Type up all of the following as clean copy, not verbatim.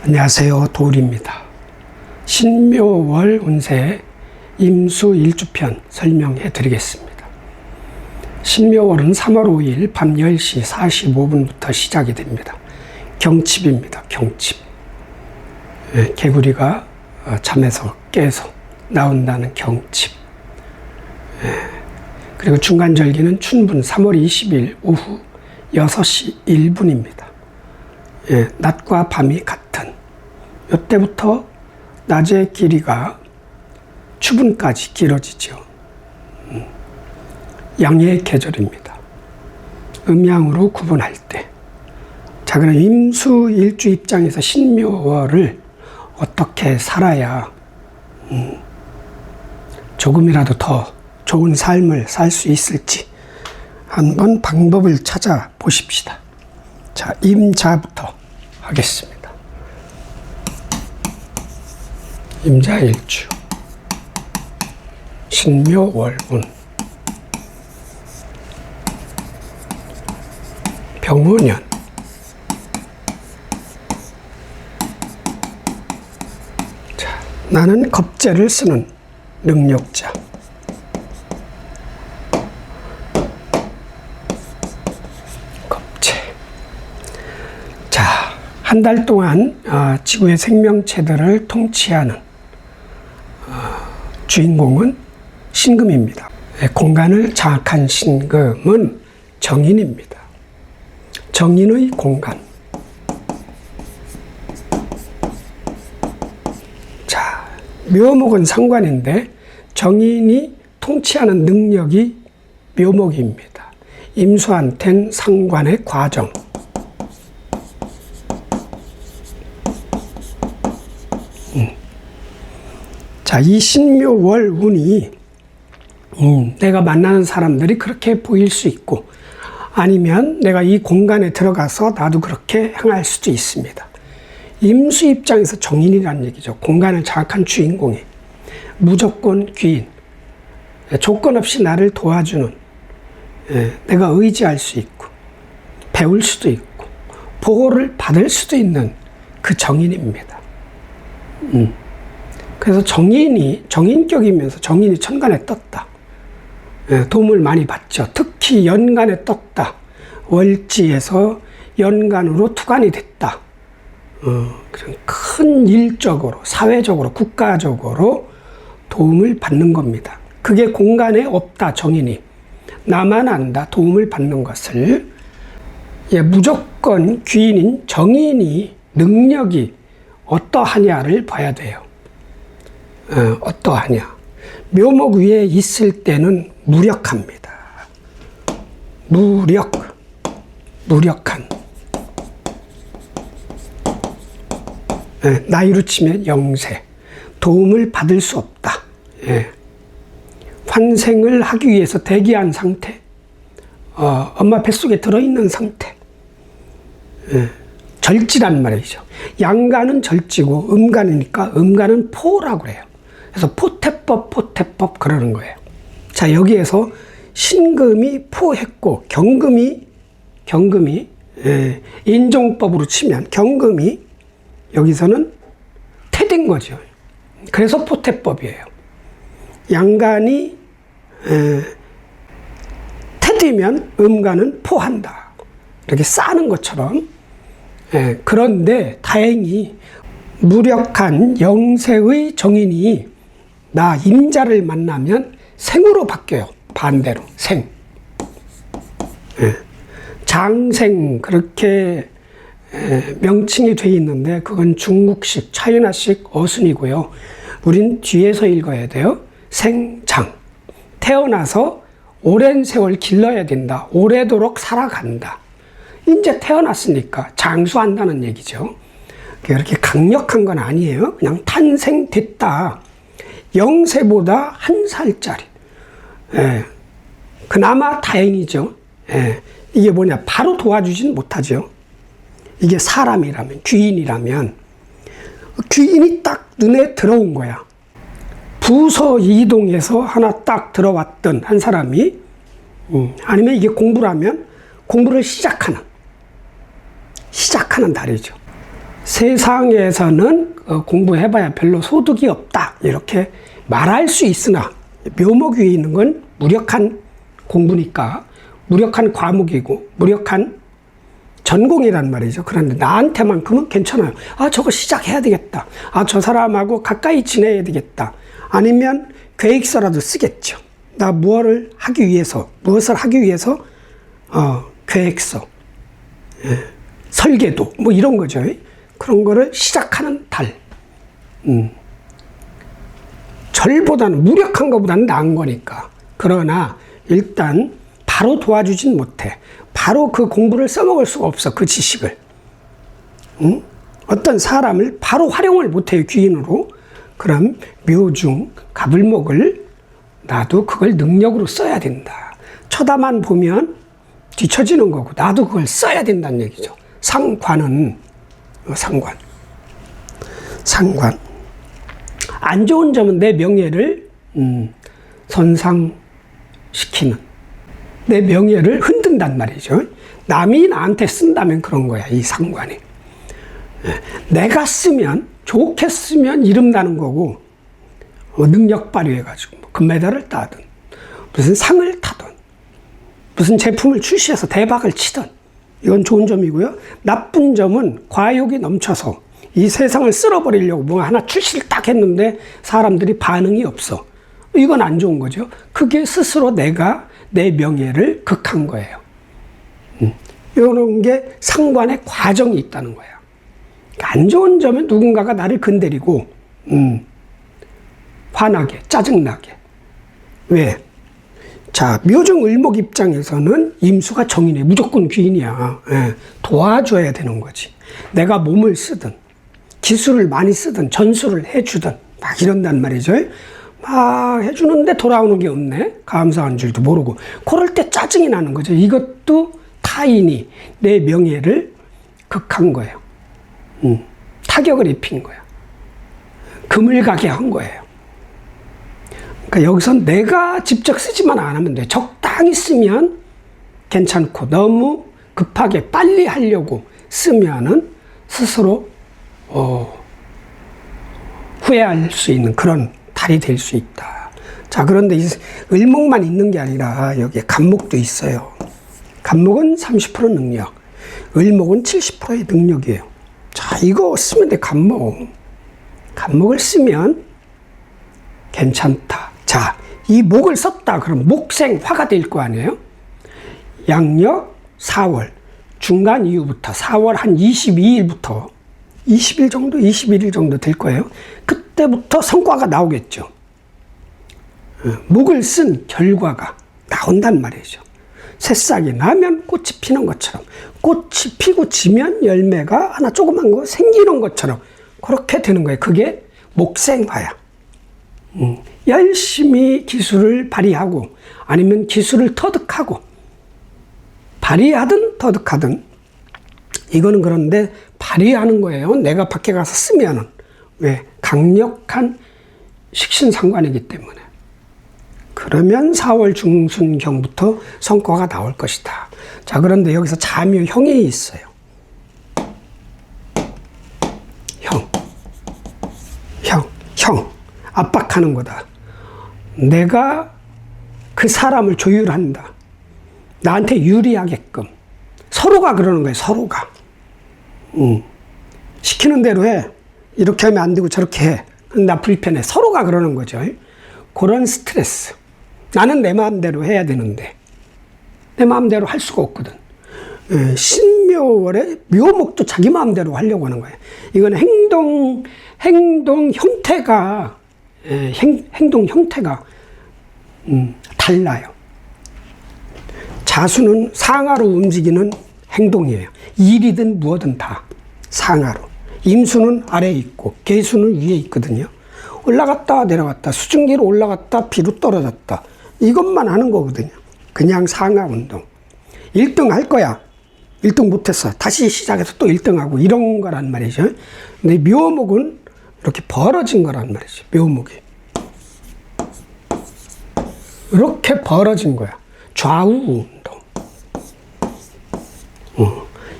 안녕하세요, 도울입니다. 신묘월 운세 임수 일주편 설명해 드리겠습니다. 신묘월은 3월 5일 밤 10시 45분부터 시작이 됩니다. 경칩입니다. 경칩. 개구리가 잠에서 깨서 나온다는 경칩. 그리고 중간절기는 춘분 3월 20일 오후 6시 1분입니다. 낮과 밤이 같은 이때부터 낮의 길이가 추분까지 길어지죠. 양의 계절입니다. 음양으로 구분할 때. 자, 그럼 임수일주 입장에서 신묘월을 어떻게 살아야 조금이라도 더 좋은 삶을 살 수 있을지 한번 방법을 찾아보십시다. 자, 임자부터 하겠습니다. 임자일주 신묘월운 병오년 자, 나는 겁재를 쓰는 능력자 한 달 동안 지구의 생명체들을 통치하는 주인공은 신금입니다. 공간을 장악한 신금은 정인입니다. 정인의 공간. 자, 묘목은 상관인데 정인이 통치하는 능력이 묘목입니다. 임수한텐 상관의 과정. 자, 이 신묘월 운이 내가 만나는 사람들이 그렇게 보일 수 있고 아니면 내가 이 공간에 들어가서 나도 그렇게 행할 수도 있습니다. 임수 입장에서 정인이라는 얘기죠. 공간을 장악한 주인공이 무조건 귀인, 조건 없이 나를 도와주는, 내가 의지할 수 있고 배울 수도 있고 보호를 받을 수도 있는 그 정인입니다. 그래서 정인격이면서 정인이 천간에 떴다. 도움을 많이 받죠. 특히 연간에 떴다. 월지에서 연간으로 투간이 됐다. 큰 일적으로, 사회적으로, 국가적으로 도움을 받는 겁니다. 그게 공간에 없다, 정인이. 나만 안다, 도움을 받는 것을. 무조건 귀인인 정인이 능력이 어떠하냐를 봐야 돼요. 어떠하냐. 묘목 위에 있을 때는 무력합니다. 무력한. 나이로 치면 영세. 도움을 받을 수 없다. 환생을 하기 위해서 대기한 상태. 엄마 뱃속에 들어있는 상태. 절지란 말이죠. 양간은 절지고 음간이니까 음간은 포라고 그래요. 그래서 포태법 그러는 거예요. 자, 여기에서 신금이 포했고 경금이 인종법으로 치면 경금이 여기서는 태된 거죠. 그래서 포태법이에요. 양간이 태되면 음간은 포한다. 이렇게 싸는 것처럼. 그런데 다행히 무력한 영세의 정인이 나 임자를 만나면 생으로 바뀌어요. 반대로 생. 장생 그렇게 명칭이 돼 있는데 그건 중국식, 차이나식 어순이고요. 우린 뒤에서 읽어야 돼요. 생장. 태어나서 오랜 세월 길러야 된다. 오래도록 살아간다. 이제 태어났으니까 장수한다는 얘기죠. 그렇게 강력한 건 아니에요. 그냥 탄생됐다. 영세보다 한 살짜리. 그나마 다행이죠. 이게 뭐냐. 바로 도와주진 못하죠. 이게 사람이라면, 귀인이라면. 귀인이 딱 눈에 들어온 거야. 부서 이동해서 하나 딱 들어왔던 한 사람이, 아니면 이게 공부라면 공부를 시작하는 달이죠. 세상에서는 공부해봐야 별로 소득이 없다 이렇게 말할 수 있으나 묘목 위에 있는 건 무력한 공부니까 무력한 과목이고 무력한 전공이란 말이죠. 그런데 나한테만큼은 괜찮아요. 아, 저거 시작해야 되겠다. 아, 저 사람하고 가까이 지내야 되겠다. 아니면 계획서라도 쓰겠죠. 나 무엇을 하기 위해서 계획서, 설계도 뭐 이런 거죠. 그런 거를 시작하는 달. 절보다는 무력한 것보다는 나은 거니까. 그러나 일단 바로 도와주진 못해. 바로 그 공부를 써먹을 수가 없어. 그 지식을. 어떤 사람을 바로 활용을 못해요. 귀인으로. 그럼 묘중, 가불목을 나도 그걸 능력으로 써야 된다. 쳐다만 보면 뒤처지는 거고 나도 그걸 써야 된다는 얘기죠. 상관. 안 좋은 점은 내 명예를 손상시키는, 내 명예를 흔든단 말이죠. 남이 나한테 쓴다면 그런 거야, 이 상관이. 내가 쓰면, 좋게 쓰면 이름 나는 거고, 능력 발휘해가지고 금메달을 따든 무슨 상을 타든 무슨 제품을 출시해서 대박을 치든 이건 좋은 점이고요. 나쁜 점은 과욕이 넘쳐서 이 세상을 쓸어버리려고 뭐 하나 출시를 딱 했는데 사람들이 반응이 없어. 이건 안 좋은 거죠. 그게 스스로 내가 내 명예를 극한 거예요. 이런 게 상관의 과정이 있다는 거예요. 안 좋은 점은 누군가가 나를 건드리고 화나게, 짜증나게. 왜? 자, 묘중 을목 입장에서는 임수가 정인이에요. 무조건 귀인이야. 예, 도와줘야 되는 거지. 내가 몸을 쓰든 기술을 많이 쓰든 전수를 해주든 막 이런단 말이죠. 막 해주는데 돌아오는 게 없네. 감사한 줄도 모르고. 그럴 때 짜증이 나는 거죠. 이것도 타인이 내 명예를 극한 거예요. 타격을 입힌 거예요. 금을 가게 한 거예요. 그러니까 여기서 내가 직접 쓰지만 않으면 돼. 적당히 쓰면 괜찮고 너무 급하게 빨리 하려고 쓰면은 스스로 후회할 수 있는 그런 달이 될 수 있다. 자, 그런데 이 을목만 있는 게 아니라 여기에 간목도 있어요. 간목은 30% 능력, 을목은 70%의 능력이에요. 자, 이거 쓰면 돼. 간목을 쓰면 괜찮다. 자, 이 목을 썼다. 그럼 목생화가 될 거 아니에요? 양력 4월 중간 이후부터 4월 한 22일부터 21일 정도 될 거예요. 그때부터 성과가 나오겠죠. 목을 쓴 결과가 나온단 말이죠. 새싹이 나면 꽃이 피는 것처럼, 꽃이 피고 지면 열매가 하나 조그만 거 생기는 것처럼 그렇게 되는 거예요. 그게 목생화야. 열심히 기술을 발휘하고 아니면 기술을 터득하고 발휘하든 터득하든 이거는 그런데 발휘하는 거예요. 내가 밖에 가서 쓰면은. 왜? 강력한 식신상관이기 때문에. 그러면 4월 중순경부터 성과가 나올 것이다. 자, 그런데 여기서 자묘형이 있어요. 형. 압박하는 거다. 내가 그 사람을 조율한다. 나한테 유리하게끔. 서로가 그러는 거예요, 서로가. 시키는 대로 해. 이렇게 하면 안 되고 저렇게 해. 나 불편해. 서로가 그러는 거죠. 그런 스트레스. 나는 내 마음대로 해야 되는데 내 마음대로 할 수가 없거든. 신묘월에 묘목도 자기 마음대로 하려고 하는 거예요. 이건 행동 형태가 달라요. 자수는 상하로 움직이는 행동이에요. 일이든 무엇든 다 상하로. 임수는 아래에 있고 계수는 위에 있거든요. 올라갔다 내려갔다, 수증기로 올라갔다 비로 떨어졌다, 이것만 하는 거거든요. 그냥 상하 운동. 1등 할 거야. 1등 못했어. 다시 시작해서 또 1등하고 이런 거란 말이죠. 근데 묘목은 이렇게 벌어진 거란 말이죠. 묘목이 이렇게 벌어진 거야. 좌우 운동.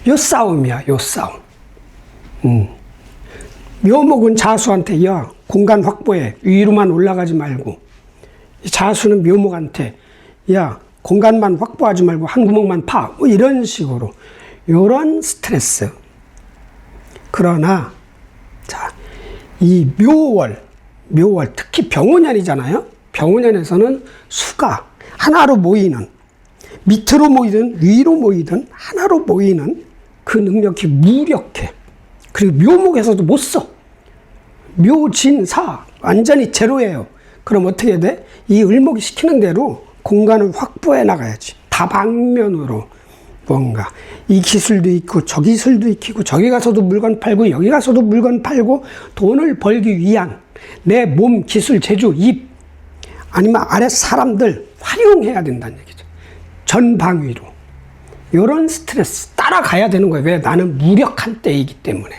요 싸움이야. 요 싸움. 묘목은 자수한테 야 공간 확보해 위로만 올라가지 말고, 자수는 묘목한테 야 공간만 확보하지 말고 한 구멍만 파, 뭐 이런 식으로 이런 스트레스. 그러나 자, 이 묘월 특히 병원년이잖아요. 병원년에서는 수가 하나로 모이는, 밑으로 모이든 위로 모이든 하나로 모이는 그 능력이 무력해. 그리고 묘목에서도 못 써. 묘진사 완전히 제로예요. 그럼 어떻게 돼? 이 을목이 시키는 대로 공간을 확보해 나가야지. 다방면으로 뭔가 이 기술도 있고 저 기술도 익히고 저기 가서도 물건 팔고 여기 가서도 물건 팔고 돈을 벌기 위한 내 몸, 기술, 재주, 입 아니면 아래 사람들 활용해야 된다는 얘기죠. 전방위로. 이런 스트레스 따라가야 되는 거예요. 왜? 나는 무력한 때이기 때문에.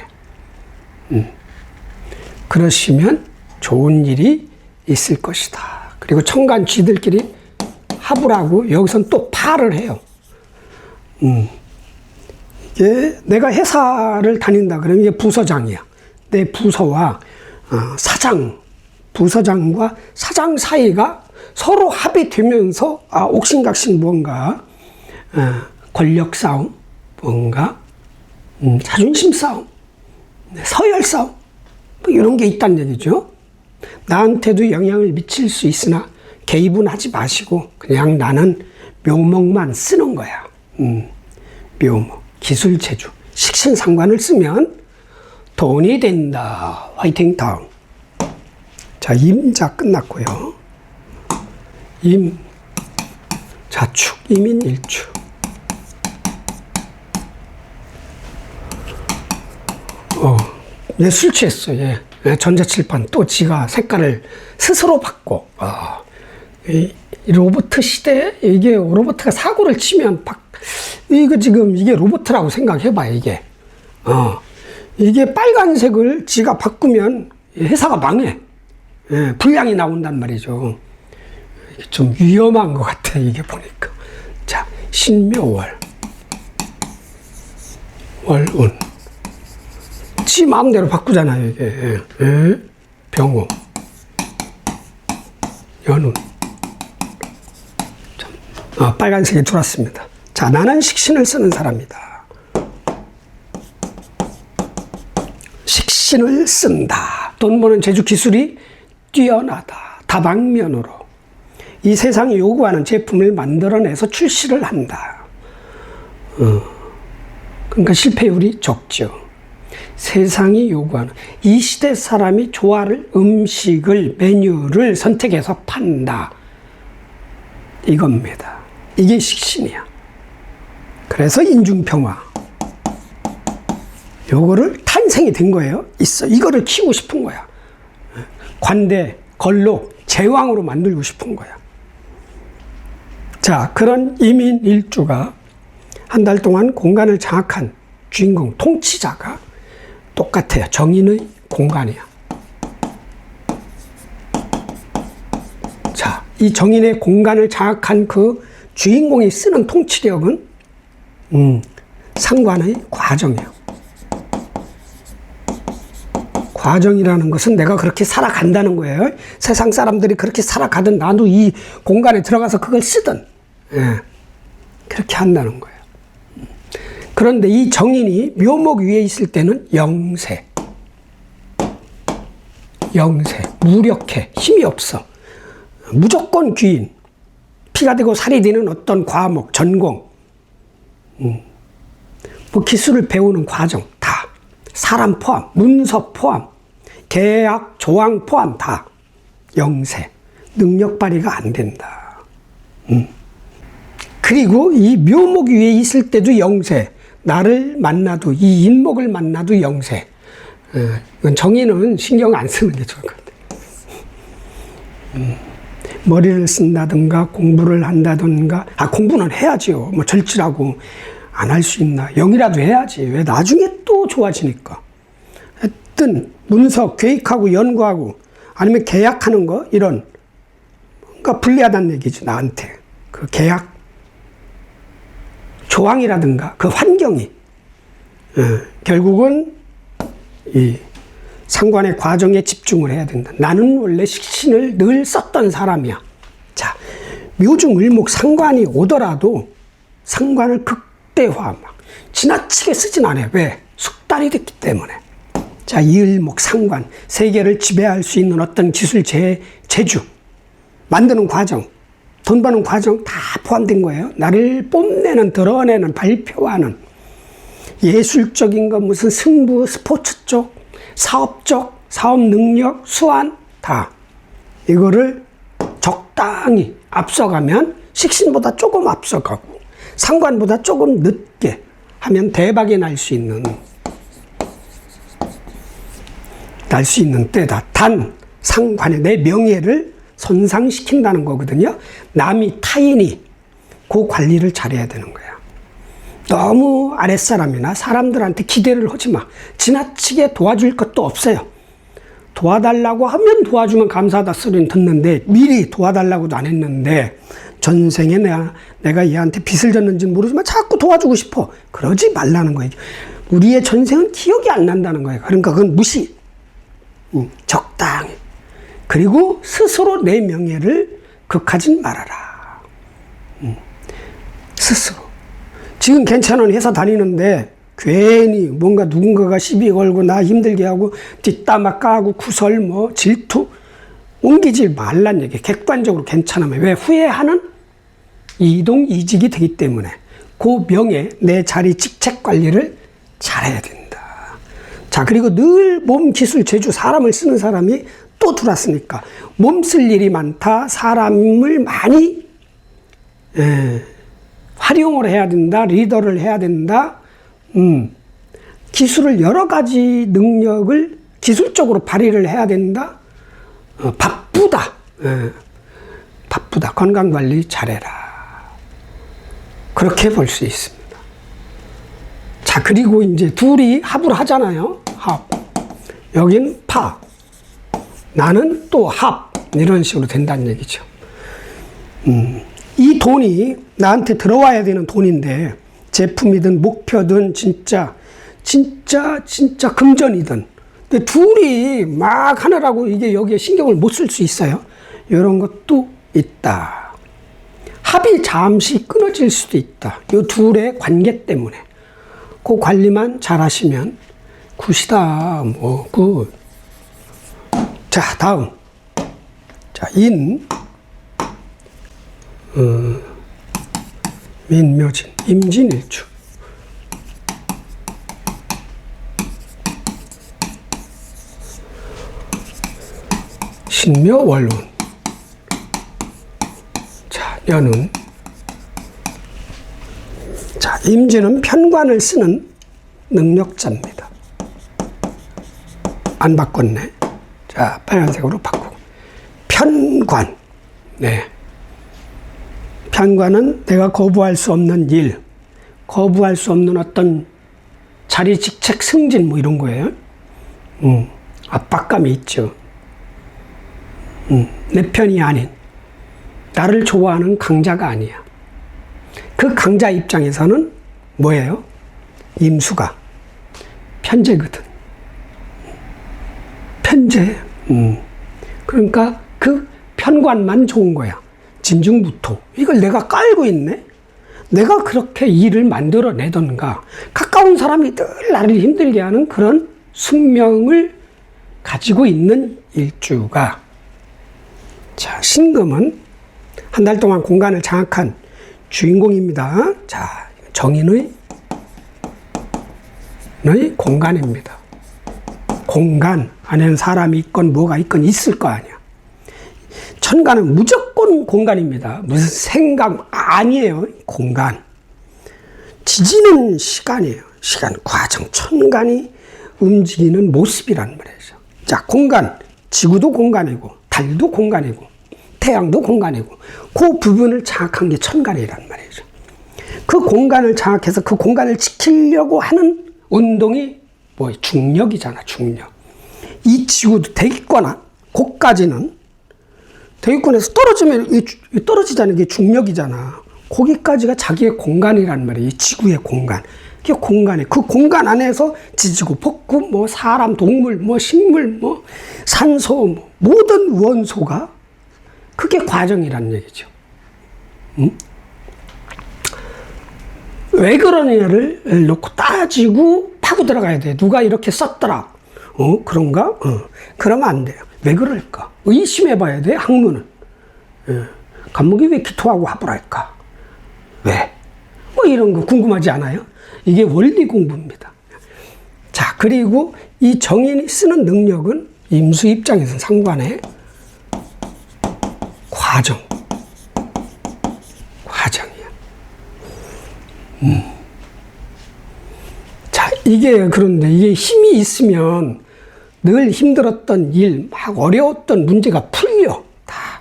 그러시면 좋은 일이 있을 것이다. 그리고 청간 쥐들끼리 합을 하고 여기선 또 파를 해요. 이게 내가 회사를 다닌다 그러면 이게 부서장이야. 내 부서와 사장, 부서장과 사장 사이가 서로 합이 되면서 옥신각신 뭔가 권력 싸움, 뭔가 자존심 싸움, 서열 싸움, 뭐 이런 게 있다는 얘기죠. 나한테도 영향을 미칠 수 있으나 개입은 하지 마시고 그냥 나는 묘목만 쓰는 거야. 묘목, 기술, 재주, 식신상관을 쓰면 돈이 된다. 화이팅. 다음. 자, 임자 끝났고요. 임, 자축, 임인 일축. 얘 술 취했어. 얘 전자칠판 또 지가 색깔을 스스로 바꿔. 이 로봇 시대에 이게 로봇가 사고를 치면 이거 지금 이게 로봇이라고 생각해봐. 이게 이게 빨간색을 지가 바꾸면 회사가 망해. 불량이 나온단 말이죠. 이게 좀 위험한 것 같아. 이게 보니까. 자, 신묘월, 월운. 지 마음대로 바꾸잖아요. 이게 병호, 연운. 빨간색이 들어왔습니다. 자, 나는 식신을 쓰는 사람이다. 식신을 쓴다. 돈 버는 재주 기술이 뛰어나다. 다방면으로 이 세상이 요구하는 제품을 만들어내서 출시를 한다. 그러니까 실패율이 적죠. 세상이 요구하는 이 시대 사람이 좋아할 음식을, 메뉴를 선택해서 판다. 이겁니다. 이게 식신이야. 그래서 인중평화. 요거를 탄생이 된 거예요. 있어. 이거를 키우고 싶은 거야. 관대, 걸록, 제왕으로 만들고 싶은 거야. 자, 그런 이민 일주가 한 달 동안 공간을 장악한 주인공, 통치자가 똑같아요. 정인의 공간이야. 자, 이 정인의 공간을 장악한 그 주인공이 쓰는 통치력은 상관의 과정이에요. 과정이라는 것은 내가 그렇게 살아간다는 거예요. 세상 사람들이 그렇게 살아가든 나도 이 공간에 들어가서 그걸 쓰든 그렇게 한다는 거예요. 그런데 이 정인이 묘목 위에 있을 때는 영세, 무력해, 힘이 없어. 무조건 귀인, 피가 되고 살이 되는 어떤 과목, 전공, 뭐 기술을 배우는 과정 다, 사람 포함, 문서 포함, 계약, 조항 포함 다 영세, 능력 발휘가 안 된다. 그리고 이 묘목 위에 있을 때도 영세, 나를 만나도, 이 인목을 만나도 영세. 정의는 신경 안 쓰는 게 좋을 것 같아요. 머리를 쓴다든가 공부를 한다든가, 공부는 해야지요. 뭐 절치라고 안 할 수 있나. 영이라도 해야지. 왜? 나중에 또 좋아지니까. 하여튼 문서 계획하고 연구하고 아니면 계약하는 거 이런 뭔가 불리하다는 얘기죠. 나한테. 그 계약 조항이라든가 그 환경이 결국은 이 상관의 과정에 집중을 해야 된다. 나는 원래 식신을 늘 썼던 사람이야. 자, 묘중을목 상관이 오더라도 상관을 극대화, 막 지나치게 쓰진 않아요. 왜? 숙달이 됐기 때문에. 자, 이을목 상관, 세계를 지배할 수 있는 어떤 기술 제주, 만드는 과정, 돈 버는 과정 다 포함된 거예요. 나를 뽐내는, 드러내는, 발표하는 예술적인 것, 무슨 승부, 스포츠 쪽, 사업 쪽, 사업 능력, 수완 다 이거를 적당히 앞서가면 식신보다 조금 앞서가고 상관보다 조금 늦게 하면 대박이 날 수 있는 때다. 단 상관의 내 명예를 손상시킨다는 거거든요. 남이 타인이 그 관리를 잘해야 되는 거야. 너무 아랫사람이나 사람들한테 기대를 하지 마. 지나치게 도와줄 것도 없어요. 도와달라고 하면 도와주면 감사하다 소리는 듣는데 미리 도와달라고도 안 했는데 전생에 내가 얘한테 빚을 졌는지는 모르지만 자꾸 도와주고 싶어. 그러지 말라는 거예요. 우리의 전생은 기억이 안 난다는 거예요. 그러니까 그건 무시. 적당히. 그리고 스스로 내 명예를 극하진 말아라. 스스로. 지금 괜찮은 회사 다니는데 괜히 뭔가 누군가가 시비 걸고 나 힘들게 하고 뒷담화 까고 구설 뭐 질투 옮기지 말란 얘기. 객관적으로 괜찮으면 왜 후회하는 이동 이직이 되기 때문에 그 명예 내 자리 직책 관리를 잘해야 된다. 자, 그리고 늘 몸 기술 제주 사람을 쓰는 사람이 또 들어왔으니까 몸 쓸 일이 많다. 사람을 많이 활용을 해야 된다. 리더를 해야 된다. 기술을 여러 가지 능력을 기술적으로 발휘를 해야 된다. 바쁘다. 바쁘다. 건강관리 잘해라. 그렇게 볼 수 있습니다. 자, 그리고 이제 둘이 합을 하잖아요. 합. 여긴 파. 나는 또 합. 이런 식으로 된다는 얘기죠. 이 돈이 나한테 들어와야 되는 돈인데 제품이든 목표든 진짜 금전이든 근데 둘이 막 하느라고 이게 여기에 신경을 못 쓸 수 있어요. 이런 것도 있다. 합이 잠시 끊어질 수도 있다. 이 둘의 관계 때문에 그 관리만 잘 하시면 굿이다. 뭐 굿. 자, 다음. 자, 민묘진, 임진일주. 신묘월운. 자, 년운. 자, 임진은 편관을 쓰는 능력자입니다. 안 바꿨네. 자, 빨간색으로 바꾸고. 편관. 네. 편관은 내가 거부할 수 없는 일, 거부할 수 없는 어떤 자리 직책 승진 뭐 이런 거예요. 압박감이 있죠. 내 편이 아닌, 나를 좋아하는 강자가 아니야. 그 강자 입장에서는 뭐예요? 임수가 편재거든. 편재. 그러니까 그 편관만 좋은 거야. 진중무토. 이걸 내가 깔고 있네? 내가 그렇게 일을 만들어내던가 가까운 사람이 늘 나를 힘들게 하는 그런 숙명을 가지고 있는 일주가 자, 신금은 한 달 동안 공간을 장악한 주인공입니다. 자, 정인의 공간입니다. 공간 안에는 사람이 있건 뭐가 있건 있을 거 아니야. 천간은 무조건 공간입니다. 무슨 생각 아니에요. 공간. 지지는 시간이에요. 시간, 과정, 천간이 움직이는 모습이란 말이죠. 자, 공간. 지구도 공간이고 달도 공간이고 태양도 공간이고 그 부분을 장악한 게 천간이란 말이죠. 그 공간을 장악해서 그 공간을 지키려고 하는 운동이 뭐 중력이잖아. 중력. 이 지구도 대기권 고까지는 대기권에서 떨어지면 떨어지자는 게 중력이잖아. 거기까지가 자기의 공간이란 말이에요. 이 지구의 공간. 그게 공간에, 그 공간 안에서 지지고 볶고 뭐 사람, 동물, 뭐 식물, 뭐 산소, 뭐 모든 원소가 그게 과정이라는 얘기죠. 왜 그러냐를 놓고 따지고 파고 들어가야 돼. 누가 이렇게 썼더라. 그런가? 그러면 안 돼요. 왜 그럴까? 의심해 봐야 돼, 학문은. 간목이 왜 기토하고 합을 할까? 왜? 뭐 이런 거 궁금하지 않아요? 이게 원리 공부입니다. 자, 그리고 이 정인이 쓰는 능력은 임수 입장에서 상관의 과정이야. 자, 그런데 이게 힘이 있으면 늘 힘들었던 일, 막 어려웠던 문제가 풀려. 다.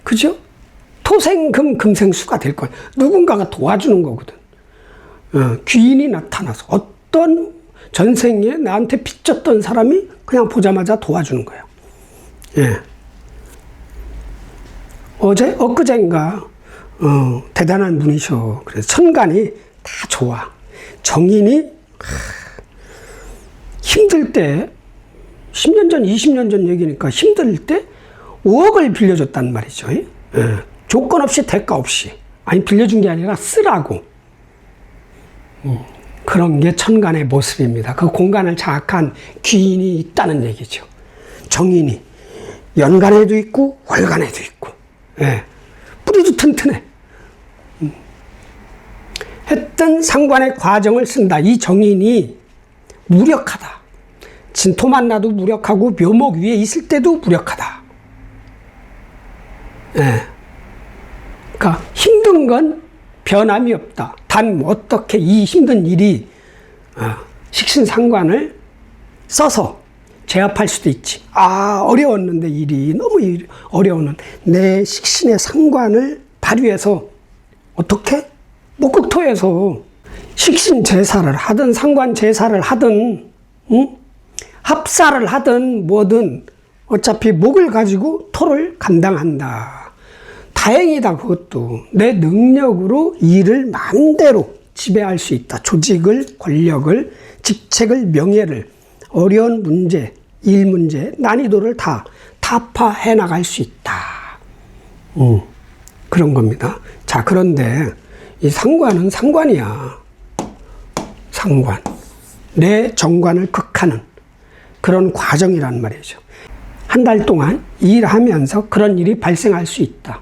그죠? 토생금, 금생수가 될 거야. 누군가가 도와주는 거거든. 귀인이 나타나서 어떤 전생에 나한테 빚졌던 사람이 그냥 보자마자 도와주는 거예요. 예. 엊그제인가, 대단한 분이셔. 그래서 천간이 다 좋아. 정인이, 힘들 때, 10년 전, 20년 전 얘기니까 힘들 때 5억을 빌려줬단 말이죠. 예. 조건 없이, 대가 없이. 아니, 빌려준 게 아니라 쓰라고. 그런 게 천간의 모습입니다. 그 공간을 장악한 귀인이 있다는 얘기죠. 정인이. 연간에도 있고, 월간에도 있고. 예. 뿌리도 튼튼해. 했던 상관의 과정을 쓴다. 이 정인이 무력하다. 진토 만나도 무력하고 묘목 위에 있을 때도 무력하다. 예. 그러니까 힘든 건 변함이 없다. 단 어떻게 이 힘든 일이 식신상관을 써서 제압할 수도 있지. 어려웠는데 일이 너무 어려우는 내 식신의 상관을 발휘해서 어떻게? 목극토에서 식신 제사를 하든 상관 제사를 하든 합사를 하든 뭐든 어차피 목을 가지고 토를 감당한다. 다행이다. 그것도 내 능력으로 일을 마음대로 지배할 수 있다. 조직을, 권력을, 직책을, 명예를, 어려운 문제, 일 문제, 난이도를 다 타파해 나갈 수 있다. 그런 겁니다. 자, 그런데 이 상관은 상관이야. 상관. 내 정관을 극하는 그런 과정이란 말이죠. 한 달 동안 일하면서 그런 일이 발생할 수 있다.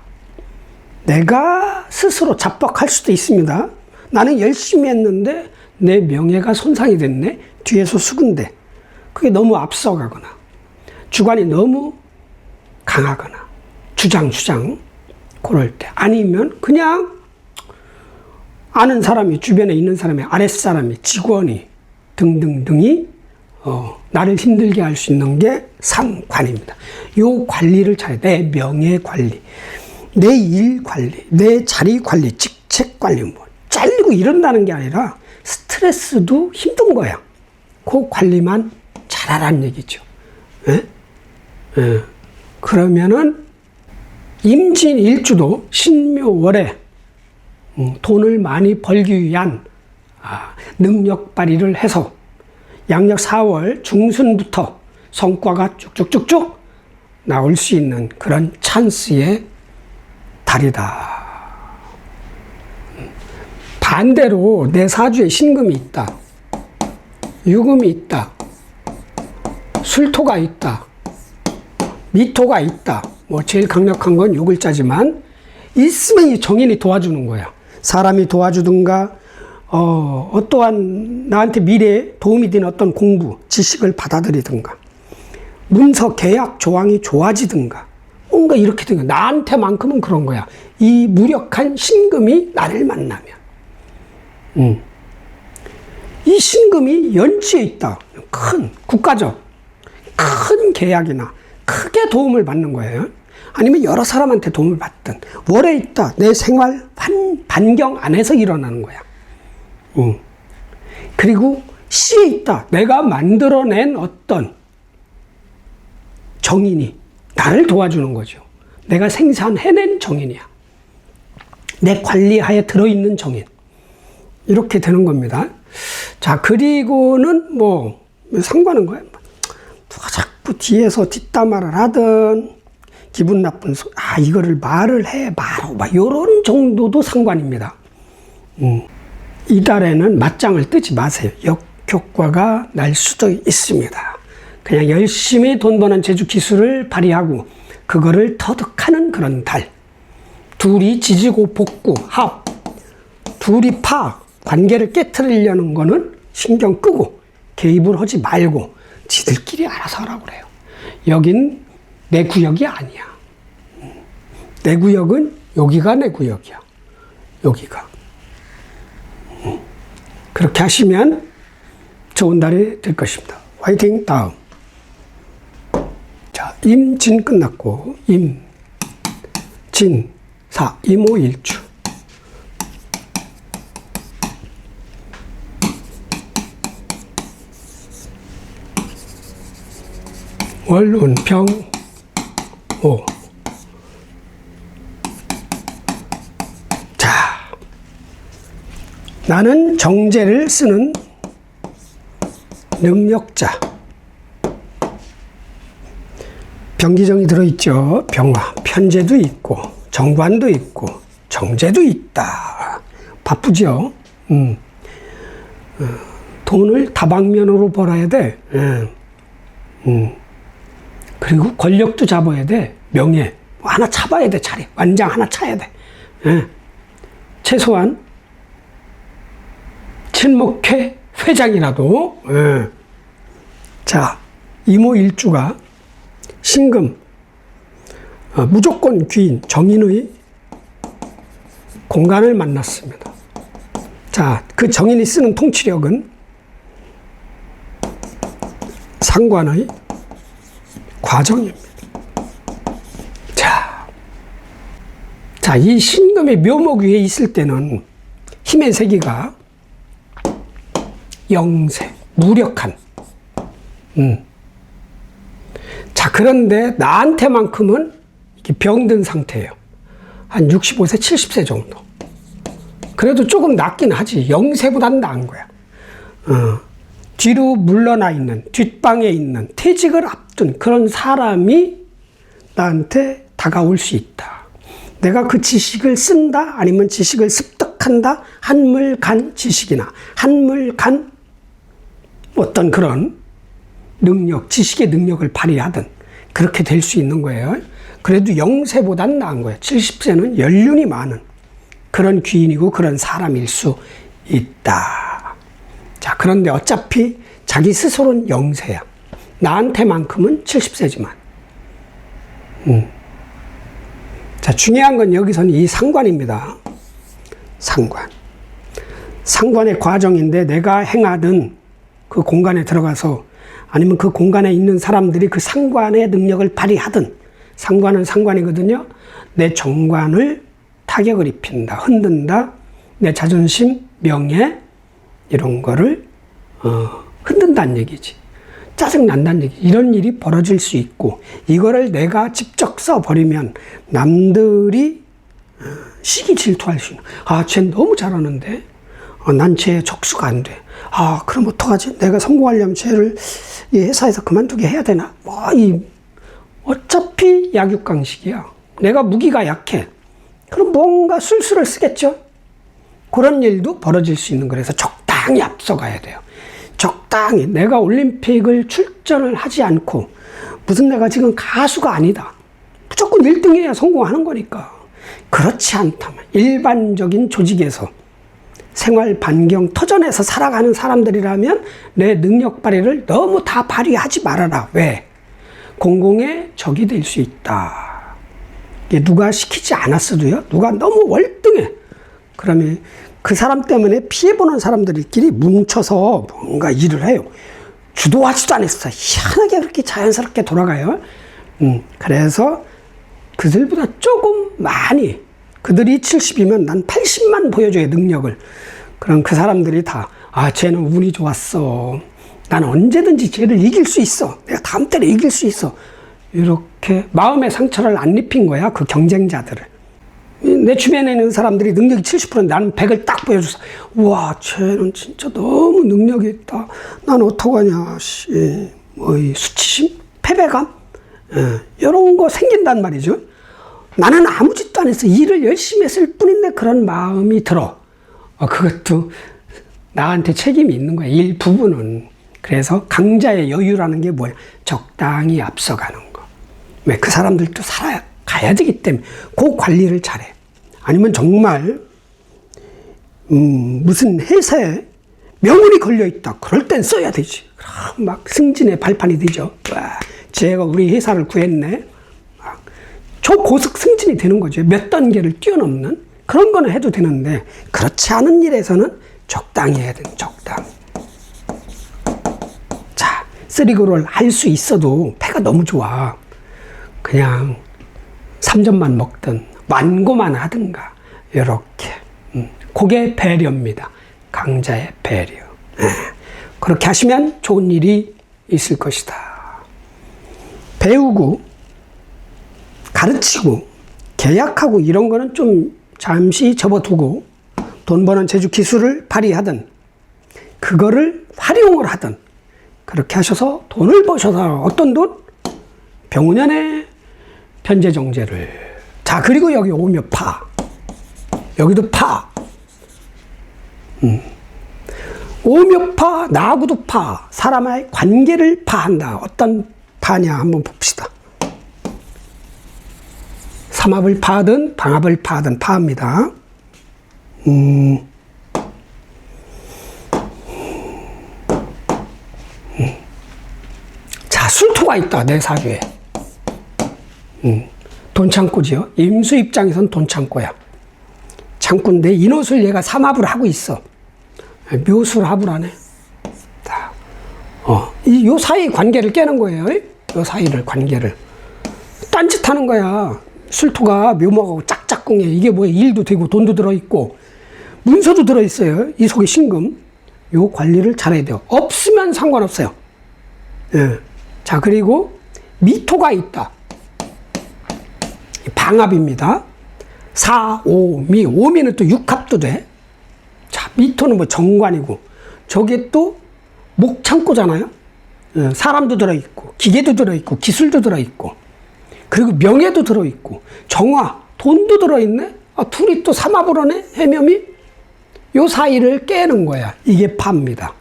내가 스스로 자뻑할 수도 있습니다. 나는 열심히 했는데 내 명예가 손상이 됐네. 뒤에서 수군대. 그게 너무 앞서가거나 주관이 너무 강하거나 주장 그럴 때 아니면 그냥 아는 사람이 주변에 있는 사람이 아랫사람이 직원이 등등등이 나를 힘들게 할 수 있는 게 상관입니다. 요 관리를 잘해. 내 명예 관리, 내 일 관리, 내 자리 관리, 직책 관리 뭐 잘리고 이런다는 게 아니라 스트레스도 힘든 거야. 그 관리만 잘하라는 얘기죠. 예? 예. 그러면은 임진 일주도 신묘월에 돈을 많이 벌기 위한 능력 발휘를 해서 양력 4월 중순부터 성과가 쭉쭉쭉쭉 나올 수 있는 그런 찬스의 달이다. 반대로 내 사주에 신금이 있다. 유금이 있다. 술토가 있다. 미토가 있다. 뭐 제일 강력한 건 요 글자지만 있으면 이 정인이 도와주는 거야. 사람이 도와주든가 어떠한 나한테 미래에 도움이 되는 어떤 공부, 지식을 받아들이든가 문서, 계약, 조항이 좋아지든가 뭔가 이렇게 된 거야. 나한테만큼은 그런 거야. 이 무력한 신금이 나를 만나면 이 신금이 연지에 있다. 큰 국가적 큰 계약이나 크게 도움을 받는 거예요. 아니면 여러 사람한테 도움을 받든 월에 있다. 내 생활 반경 안에서 일어나는 거야. 그리고 시에 있다. 내가 만들어낸 어떤 정인이 나를 도와주는 거죠. 내가 생산해낸 정인이야. 내 관리하에 들어있는 정인. 이렇게 되는 겁니다. 자, 그리고는 뭐, 상관은 거예요. 누가 자꾸 뒤에서 뒷담화를 하든, 기분 나쁜 이거를 말을 해, 말하고, 요런 정도도 상관입니다. 이달에는 맞짱을 뜨지 마세요. 역효과가 날 수도 있습니다. 그냥 열심히 돈 버는 재주 기술을 발휘하고, 그거를 터득하는 그런 달. 둘이 지지고 볶고, 합. 둘이 관계를 깨트리려는 거는 신경 끄고, 개입을 하지 말고, 지들끼리 알아서 하라고 그래요. 여긴 내 구역이 아니야. 내 구역은 여기가 내 구역이야. 여기가. 그렇게 하시면 좋은 달이 될 것입니다. 화이팅! 다음. 자, 임진 끝났고, 진, 사, 임오일주. 월운, 병, 오. 자, 나는 정제를 쓰는 능력자. 병기정이 들어있죠. 병화, 편제도 있고, 정관도 있고, 정제도 있다. 바쁘죠. 돈을 다방면으로 벌어야 돼. 그리고 권력도 잡아야 돼. 명예. 하나 잡아야 돼. 자리. 완장 하나 차야 돼. 최소한 칠목회 회장이라도. 자, 임오일주가 신금, 무조건 귀인, 정인의 공간을 만났습니다. 자, 그 정인이 쓰는 통치력은 상관의 과정입니다. 자, 이 신금의 묘목 위에 있을 때는 힘의 세기가 영세, 무력한. 자, 그런데 나한테만큼은 이렇게 병든 상태예요. 한 65세, 70세 정도. 그래도 조금 낫긴 하지. 영세보다는 나은 거야. 뒤로 물러나 있는, 뒷방에 있는, 퇴직을 앞둔 그런 사람이 나한테 다가올 수 있다. 내가 그 지식을 쓴다, 아니면 지식을 습득한다, 한물간 지식이나 한물간 어떤 그런 능력, 지식의 능력을 발휘하든 그렇게 될 수 있는 거예요. 그래도 영세보다는 나은 거예요. 70세는 연륜이 많은 그런 귀인이고 그런 사람일 수 있다. 자, 그런데 어차피 자기 스스로는 영세야. 나한테만큼은 70세지만. 자, 중요한 건 여기서는 이 상관입니다. 상관. 상관의 과정인데 내가 행하든 그 공간에 들어가서 아니면 그 공간에 있는 사람들이 그 상관의 능력을 발휘하든 상관은 상관이거든요. 내 정관을 타격을 입힌다, 흔든다, 내 자존심, 명예 이런 거를 흔든다는 얘기지. 짜증난다는 얘기. 이런 일이 벌어질 수 있고 이거를 내가 직접 써버리면 남들이 시기 질투할 수 있는. 쟤 너무 잘하는데 난 쟤 적수가 안 돼. 그럼 어떡하지? 내가 성공하려면 쟤를 이 회사에서 그만두게 해야 되나? 어차피 약육강식이야. 내가 무기가 약해. 그럼 뭔가 술수를 쓰겠죠? 그런 일도 벌어질 수 있는 거라서 적당히 앞서가야 돼요. 적당히. 내가 올림픽을 출전을 하지 않고 무슨 내가 지금 가수가 아니다. 무조건 1등 해야 성공하는 거니까. 그렇지 않다면 일반적인 조직에서 생활 반경 터전에서 살아가는 사람들이라면 내 능력 발휘를 너무 다 발휘하지 말아라. 왜? 공공의 적이 될 수 있다. 누가 시키지 않았어도요. 누가 너무 월등해. 그러면 그 사람 때문에 피해보는 사람들끼리 뭉쳐서 뭔가 일을 해요. 주도하지도 않았어. 희한하게 그렇게 자연스럽게 돌아가요. 그래서 그들보다 조금 많이, 그들이 70이면 난 80만 보여줘야 능력을. 그럼 그 사람들이 다, 쟤는 운이 좋았어. 난 언제든지 쟤를 이길 수 있어. 내가 다음 달에 이길 수 있어. 이렇게 마음의 상처를 안 입힌 거야, 그 경쟁자들을. 내 주변에 있는 사람들이 능력이 70%인데 나는 100을 딱 보여줘서, 우와, 쟤는 진짜 너무 능력이 있다. 난 어떡하냐, 이 수치심? 패배감? 이런 거 생긴단 말이죠. 나는 아무 짓도 안 했어. 일을 열심히 했을 뿐인데 그런 마음이 들어. 그것도 나한테 책임이 있는 거야. 일부분은. 그래서 강자의 여유라는 게 뭐야? 적당히 앞서가는 거. 왜? 그 사람들도 살아가야 되기 때문에 그 관리를 잘해. 아니면 정말 무슨 회사에 명운이 걸려있다. 그럴 땐 써야 되지. 그럼 막 승진의 발판이 되죠. 와, 제가 우리 회사를 구했네. 초고속 승진이 되는 거죠. 몇 단계를 뛰어넘는 그런 거는 해도 되는데 그렇지 않은 일에서는 적당히 해야 되는 적당. 자, 쓰리고를 할 수 있어도 패가 너무 좋아. 그냥 3점만 먹든 완고만 하든가 이렇게. 그게 배려입니다. 강자의 배려. 그렇게 하시면 좋은 일이 있을 것이다. 배우고 가르치고 계약하고 이런 거는 좀 잠시 접어두고 돈 버는 제주 기술을 발휘하든 그거를 활용을 하든 그렇게 하셔서 돈을 버셔서 어떤 돈? 병운년의 편재정제를. 자, 그리고 여기 오묘 파. 여기도 파. 오묘파, 나하고도 파. 사람의 관계를 파한다. 어떤 파냐 한번 봅시다. 삼합을 파든 방합을 파든 파합니다. 자, 술토가 있다. 내 사주에. 돈창고지요. 임수 입장에선 돈창고야. 창고인데 인옷을 얘가 삼합을 하고 있어. 묘술 합을 하네. 요 사이 관계를 깨는 거예요. 요 사이를 관계를. 딴짓하는 거야. 술토가 묘목하고 짝짝꿍해. 이게 뭐야? 일도 되고 돈도 들어있고 문서도 들어있어요. 이 속에 신금. 요 관리를 잘해야 돼요. 없으면 상관없어요. 예. 자, 그리고 미토가 있다. 방합입니다. 사, 오, 미. 오미는 또 육합도 돼. 자, 미토는 뭐 정관이고 저게 또 목창고잖아요. 예. 사람도 들어있고 기계도 들어있고 기술도 들어있고 그리고 명예도 들어있고 정화, 돈도 들어있네. 둘이 또 삼합을 하네. 해묘미. 요 사이를 깨는 거야. 이게 파입니다.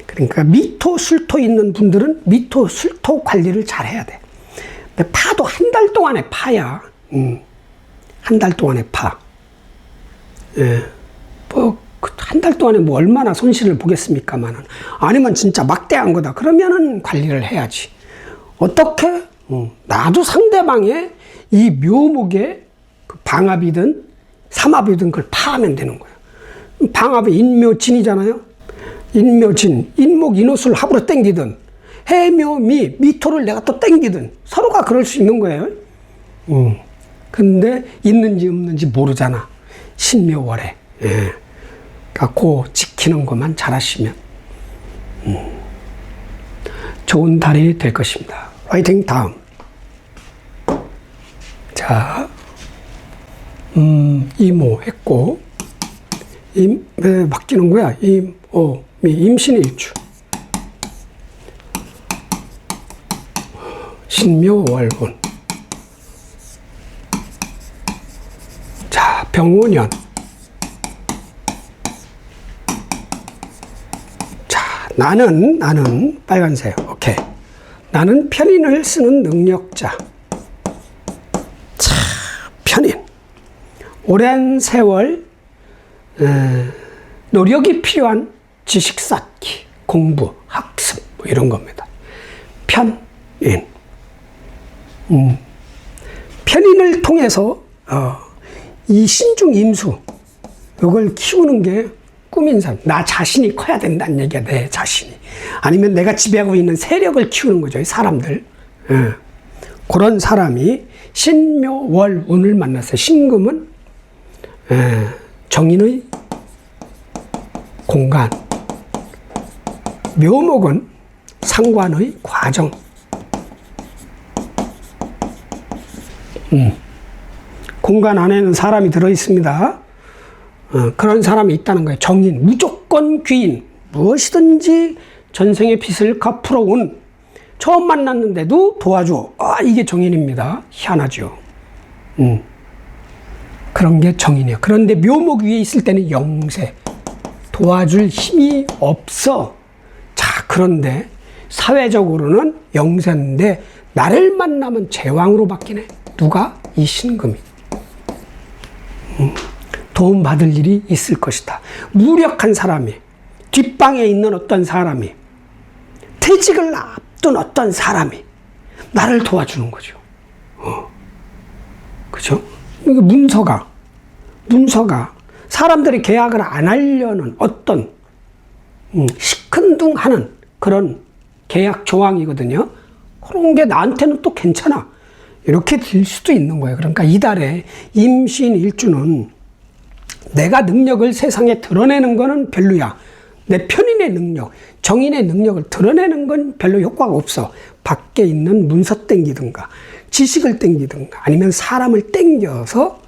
그러니까 미토, 술토 있는 분들은 미토, 술토 관리를 잘 해야 돼. 근데 파도 한 달 동안의 파야. 한 달 동안의 파. 예. 한 달 동안에 뭐 얼마나 손실을 보겠습니까만은. 아니면 진짜 막대한 거다. 그러면은 관리를 해야지. 어떻게? 나도 상대방의 이 묘목의 그 방합이든 삼합이든 그걸 파하면 되는 거야. 방합이 인묘진이잖아요. 인묘진, 인목, 인옷을 합으로 땡기든 해묘미, 미토를 내가 또 땡기든 서로가 그럴 수 있는 거예요. 근데 있는지 없는지 모르잖아. 신묘월에. 예. 그러니까 그 지키는 것만 잘하시면 좋은 달이 될 것입니다. 화이팅. 다음. 자, 이모 했고, 왜 바뀌는 거야? 임신일주. 신묘월분. 자, 병오년. 자, 나는 빨간색. 오케이. 나는 편인을 쓰는 능력자. 자, 편인. 오랜 세월 노력이 필요한 지식 쌓기, 공부, 학습 뭐 이런 겁니다. 편인. 편인을 통해서 이 신중 임수 이걸 키우는 게 꿈인 사람. 나 자신이 커야 된다는 얘기야. 내 자신이. 아니면 내가 지배하고 있는 세력을 키우는 거죠. 사람들. 그런 사람이 신묘월운을 만났어요. 신금은 정인의 공간, 묘목은 상관의 과정. 공간 안에는 사람이 들어있습니다. 그런 사람이 있다는 거예요. 정인, 무조건 귀인, 무엇이든지 전생의 빚을 갚으러 온, 처음 만났는데도 도와줘. 이게 정인입니다. 희한하죠. 그런 게 정인이에요. 그런데 묘목 위에 있을 때는 영세, 도와줄 힘이 없어. 자, 그런데 사회적으로는 영세인데 나를 만나면 제왕으로 바뀌네. 누가? 이 신금이. 도움받을 일이 있을 것이다. 무력한 사람이, 뒷방에 있는 어떤 사람이, 퇴직을 앞둔 어떤 사람이 나를 도와주는 거죠. 그죠? 이게 문서가 사람들이 계약을 안 하려는 어떤 시큰둥하는 그런 계약 조항이거든요. 그런 게 나한테는 또 괜찮아. 이렇게 될 수도 있는 거예요. 그러니까 이달에 임신일주는 내가 능력을 세상에 드러내는 거는 별로야. 내 편인의 능력, 정인의 능력을 드러내는 건 별로 효과가 없어. 밖에 있는 문서 땡기든가 지식을 땡기든가 아니면 사람을 땡겨서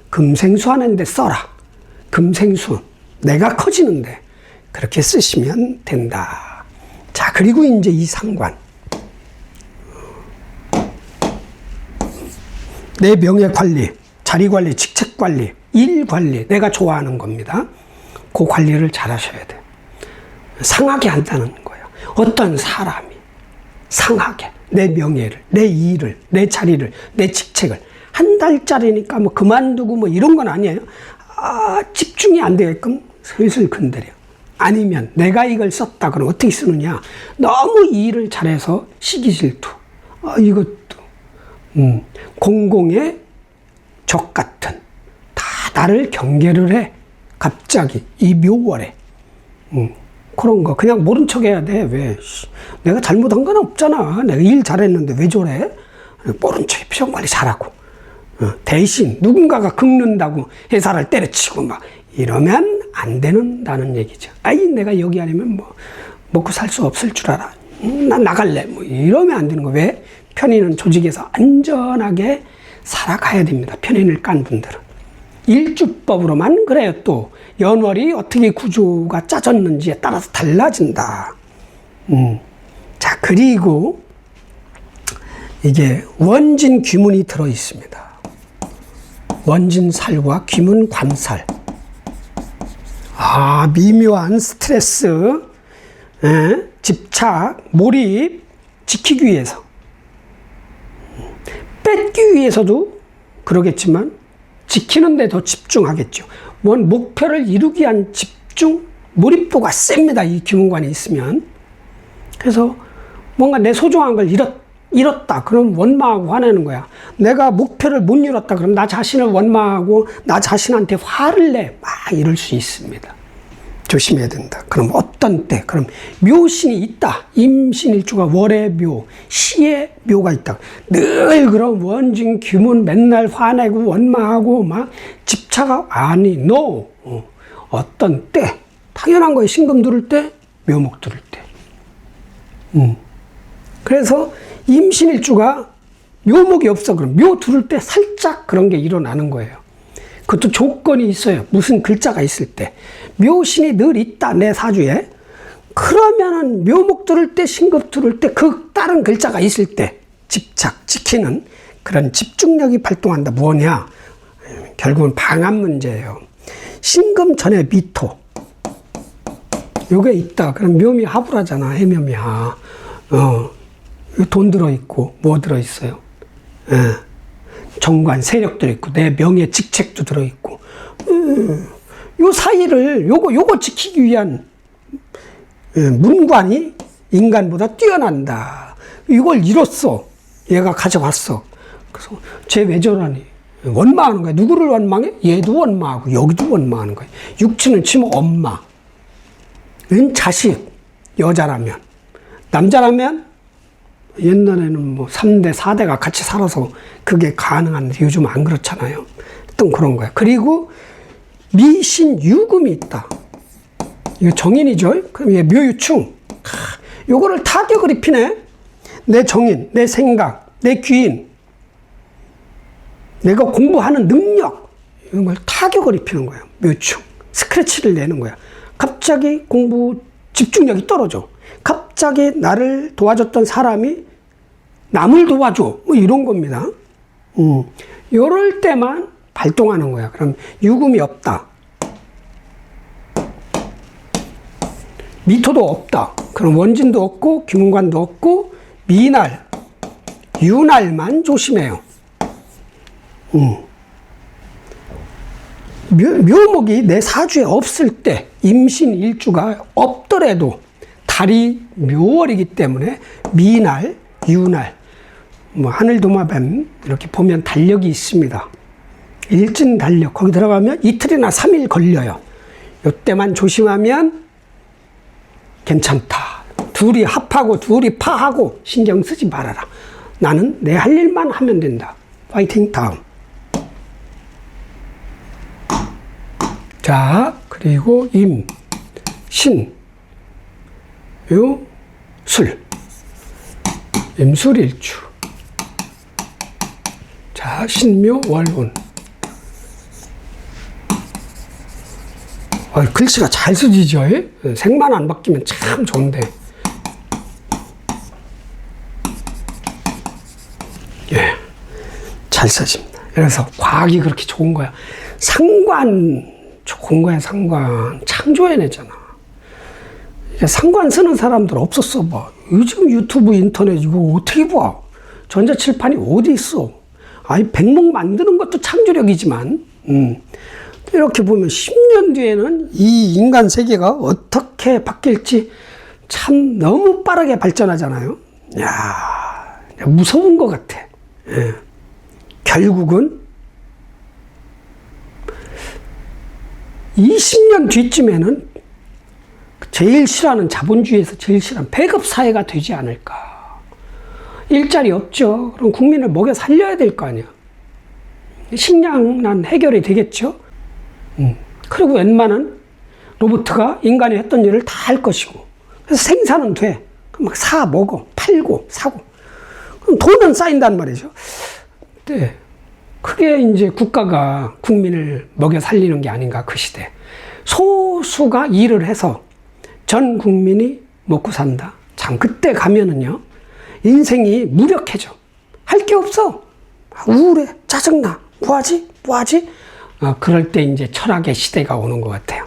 금생수 하는 데 써라. 금생수, 내가 커지는데 그렇게 쓰시면 된다. 자, 그리고 이제 이 상관. 내 명예 관리, 자리 관리, 직책 관리, 일 관리, 내가 좋아하는 겁니다. 그 관리를 잘 하셔야 돼요. 상하게 한다는 거예요. 어떤 사람이 상하게 내 명예를, 내 일을, 내 자리를, 내 직책을 한 달짜리니까 뭐 그만두고 뭐 이런 건 아니에요. 집중이 안 되게끔 슬슬 건드려. 아니면 내가 이걸 썼다 그러면 어떻게 쓰느냐. 너무 이 일을 잘해서 시기질투. 이것도 공공의 적 같은, 다 나를 경계를 해. 갑자기 이 묘월에 그런 거 그냥 모른 척 해야 돼. 왜? 내가 잘못한 건 없잖아. 내가 일 잘했는데 왜 저래? 모른 척 표정 관리 잘하고 대신 누군가가 긁는다고 회사를 때려치고 막 이러면 안 된다는 얘기죠. 내가 여기 아니면 뭐 먹고 살 수 없을 줄 알아. 난 나갈래. 뭐 이러면 안 되는 거. 왜? 편인은 조직에서 안전하게 살아가야 됩니다. 편인을 깐 분들은. 일주법으로만 그래요. 또 연월이 어떻게 구조가 짜졌는지에 따라서 달라진다. 자, 그리고 이게 원진 귀문이 들어 있습니다. 원진살과 귀문 관살. 미묘한 스트레스, 집착, 몰입 지키기 위해서, 뺏기 위해서도 그러겠지만 지키는 데 더 집중하겠죠. 목표를 이루기 위한 집중, 몰입도가 셉니다. 이 귀문관이 있으면. 그래서 뭔가 내 소중한 걸 잃었다. 그럼 원망하고 화내는 거야. 내가 목표를 못 이뤘다. 그럼 나 자신을 원망하고 나 자신한테 화를 내. 막 이럴 수 있습니다. 조심해야 된다. 그럼 어떤 때? 그럼 묘신이 있다. 임신일주가 월의 묘, 시의 묘가 있다. 늘 그런 원진 귀문 맨날 화내고 원망하고 막 집착하고 no. 어떤 때? 당연한 거예요. 신금 들을 때, 묘목 들을 때. 그래서 임신일주가 묘목이 없어. 그럼 묘 들을 때 살짝 그런 게 일어나는 거예요. 그것도 조건이 있어요. 무슨 글자가 있을 때. 묘신이 늘 있다, 내 사주에. 그러면은 묘목 들을 때, 신급 들을 때, 그 다른 글자가 있을 때 집착, 지키는 그런 집중력이 발동한다. 뭐냐? 결국은 방한 문제예요. 신금 전에 미토. 요게 있다. 그럼 묘미 하부라잖아. 해묘미하. 돈 들어있고, 뭐 들어있어요? 정관, 세력 들어있고, 내 명예, 직책도 들어있고, 요 사이를, 요거 지키기 위한 문관이 인간보다 뛰어난다. 이걸 잃었어. 얘가 가져갔어. 그래서 쟤 왜 저러니? 원망하는 거야. 누구를 원망해? 얘도 원망하고, 여기도 원망하는 거야. 육친은 치면 엄마. 은 자식, 여자라면. 남자라면 옛날에는 뭐 3대, 4대가 같이 살아서 그게 가능한데 요즘 안 그렇잖아요. 또 그런 거야. 그리고 미신유금이 있다. 이거 정인이죠? 그럼 얘 묘유충. 요거를 타격을 입히네. 내 정인, 내 생각, 내 귀인. 내가 공부하는 능력, 이런 걸 타격을 입히는 거예요. 묘충, 스크래치를 내는 거야. 갑자기 공부 집중력이 떨어져. 갑자기 나를 도와줬던 사람이 남을 도와줘. 뭐 이런 겁니다. 이럴 때만 발동하는 거야. 그럼 유금이 없다. 미토도 없다. 그럼 원진도 없고 기문관도 없고 미날, 유날만 조심해요. 묘목이 내 사주에 없을 때 임신일주가 없더라도 달이 묘월이기 때문에 미날, 유날, 뭐 하늘도마뱀 이렇게 보면 달력이 있습니다. 일진 달력 거기 들어가면 이틀이나 3일 걸려요. 이때만 조심하면 괜찮다. 둘이 합하고 둘이 파하고 신경 쓰지 말아라. 나는 내 할 일만 하면 된다. 파이팅. 다음. 자, 그리고 임, 신, 유, 술. 임술일주. 자, 신묘, 월운. 글씨가 잘 쓰지죠? 색만 안 바뀌면 참 좋은데. 예, 잘 써집니다. 그래서 과학이 그렇게 좋은 거야. 상관 좋은 거야. 상관 창조해내잖아. 상관 쓰는 사람들 없었어 봐. 요즘 유튜브 인터넷 이거 어떻게 봐? 전자칠판이 어디 있어? 아니 백목 만드는 것도 창조력이지만 이렇게 보면 10년 뒤에는 이 인간 세계가 어떻게 바뀔지 참 너무 빠르게 발전하잖아요. 야, 무서운 것 같아. 예. 결국은 20년 뒤쯤에는 제일 싫어하는 자본주의에서 제일 싫어하는 배급사회가 되지 않을까. 일자리 없죠. 그럼 국민을 먹여 살려야 될 거 아니야. 식량난 해결이 되겠죠. 그리고 웬만한 로봇가 인간이 했던 일을 다 할 것이고. 그래서 생산은 돼. 막 사 먹어. 팔고 사고. 그럼 돈은 쌓인단 말이죠. 네. 그게 이제 국가가 국민을 먹여 살리는 게 아닌가, 그 시대. 소수가 일을 해서 전 국민이 먹고 산다. 참, 그때 가면은요, 인생이 무력해져. 할 게 없어. 우울해. 짜증나. 뭐하지? 뭐하지? 그럴 때 이제 철학의 시대가 오는 것 같아요.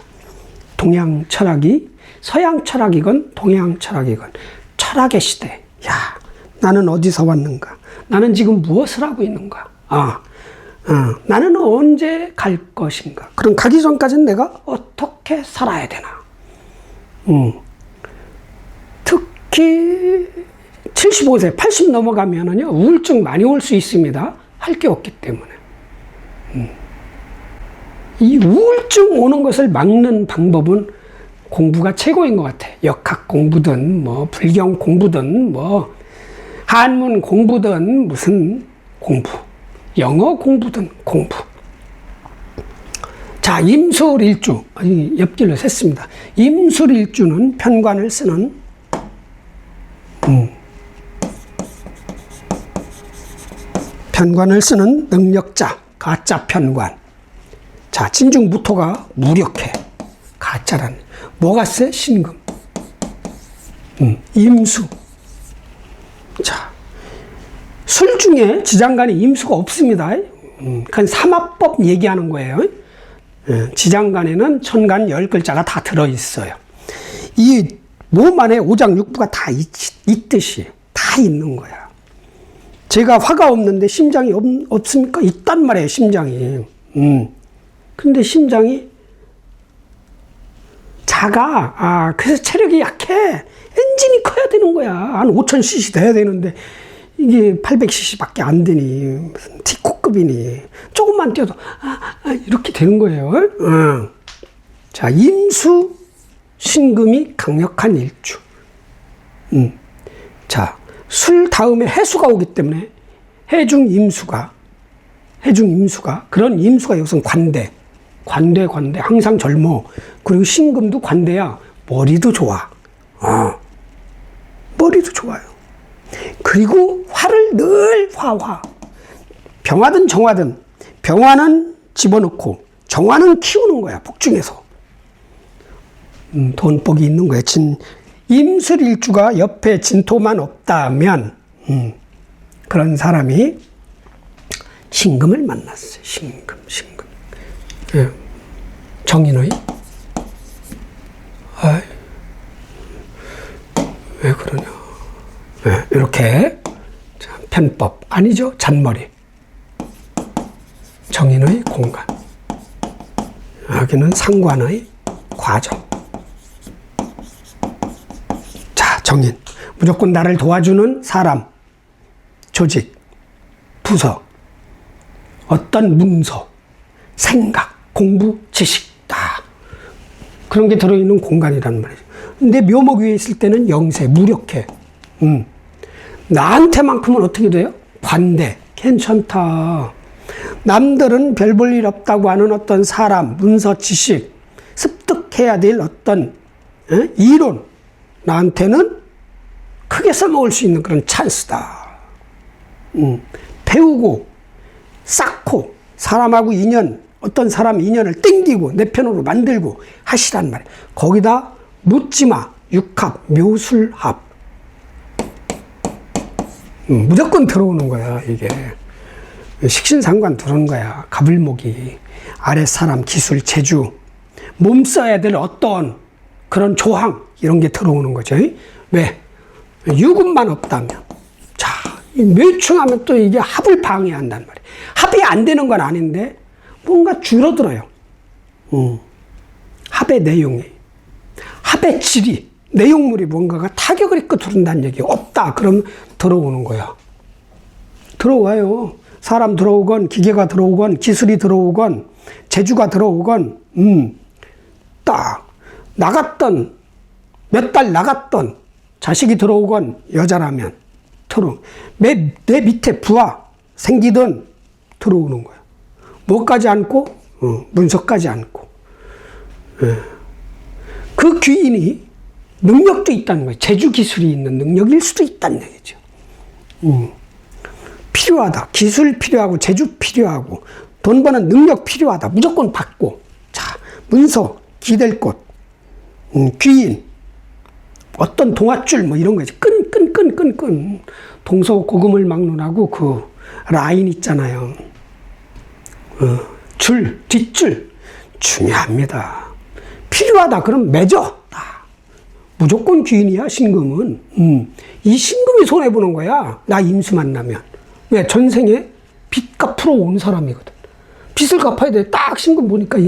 동양 철학이 서양 철학이건 동양 철학이건 철학의 시대. 야, 나는 어디서 왔는가? 나는 지금 무엇을 하고 있는가? 나는 언제 갈 것인가? 그럼 가기 전까지는 내가 어떻게 살아야 되나? 특히 75세, 80 넘어가면은요, 우울증 많이 올 수 있습니다. 할 게 없기 때문에. 이 우울증 오는 것을 막는 방법은 공부가 최고인 것 같아. 역학 공부든, 뭐, 불경 공부든, 뭐, 한문 공부든, 무슨 공부. 영어 공부든 공부. 자, 임술일주. 옆길로 샜습니다. 임술일주는 편관을 쓰는, 편관을 쓰는 능력자, 가짜 편관. 자, 진중무토가 무력해. 가짜란. 뭐가 세? 신금. 임수. 자, 술 중에 지장간에 임수가 없습니다. 그건 삼합법 얘기하는 거예요. 지장간에는 천간 10글자가 다 들어있어요. 이 몸 안에 오장육부가 다 있듯이 다 있는 거야. 제가 화가 없는데 심장이 없습니까? 있단 말이에요, 심장이. 근데 심장이 작아. 그래서 체력이 약해. 엔진이 커야 되는 거야. 한 5000cc 돼야 되는데 이게 800cc밖에 안 되니 무슨 티코급이니 조금만 뛰어도 이렇게 되는 거예요. 자, 임수 신금이 강력한 일주. 자, 술 다음에 해수가 오기 때문에 해중 임수가 그런 임수가 여기서 관대 항상 젊어. 그리고 신금도 관대야. 머리도 좋아. 머리도 좋아요. 그리고 화를 늘 화. 병화든 정화든 병화는 집어넣고 정화는 키우는 거야. 복중에서. 돈복이 있는 거야. 임술일주가 옆에 진토만 없다면 그런 사람이 신금을 만났어요. 신금. 예. 정인의 왜 그러냐. 예. 이렇게 편법 아니죠. 잔머리. 정인의 공간. 여기는 상관의 과정. 자, 정인. 무조건 나를 도와주는 사람, 조직, 부서, 어떤 문서, 생각, 공부, 지식, 다 그런 게 들어있는 공간이란 말이죠. 근데 묘목 위에 있을 때는 영세, 무력해. 나한테만큼은 어떻게 돼요? 관대, 괜찮다. 남들은 별 볼 일 없다고 하는 어떤 사람, 문서, 지식, 습득해야 될 어떤 이론, 나한테는 크게 써먹을 수 있는 그런 찬스다. 배우고 쌓고 사람하고 인연, 어떤 사람 인연을 땡기고 내 편으로 만들고 하시란 말이에요. 거기다 묻지마, 육합, 묘술합. 무조건 들어오는 거야, 이게. 식신상관 들어오는 거야. 가불목이. 아랫사람, 기술, 재주. 몸 써야 될 어떤 그런 조항, 이런 게 들어오는 거죠. 왜? 유금만 없다면. 자, 묘충하면 또 이게 합을 방해한단 말이에요. 합이 안 되는 건 아닌데, 뭔가 줄어들어요. 합의 내용이. 합의 질이. 내용물이 뭔가가 타격을 입고 들어온다는 얘기 없다. 그럼 들어오는 거야. 들어와요. 사람 들어오건, 기계가 들어오건, 기술이 들어오건, 재주가 들어오건, 딱, 나갔던, 몇 달 나갔던 자식이 들어오건, 여자라면, 내 밑에 부하 생기든 들어오는 거야. 뭐까지 않고? 문서까지 않고. 그 귀인이 능력도 있다는 거예요. 재주 기술이 있는 능력일 수도 있다는 얘기죠. 필요하다. 기술 필요하고 재주 필요하고 돈 버는 능력 필요하다. 무조건 받고. 자, 문서, 기댈 곳, 귀인, 어떤 동아줄 뭐 이런 거지. 끈. 동서고금을 막론하고 그 라인 있잖아요. 줄, 뒷줄 중요합니다. 필요하다. 그럼 맺어. 무조건 귀인이야, 신금은. 이 신금이 손해보는 거야. 나 임수 만나면. 왜? 전생에 빚 갚으러 온 사람이거든. 빚을 갚아야 돼. 딱 신금 보니까,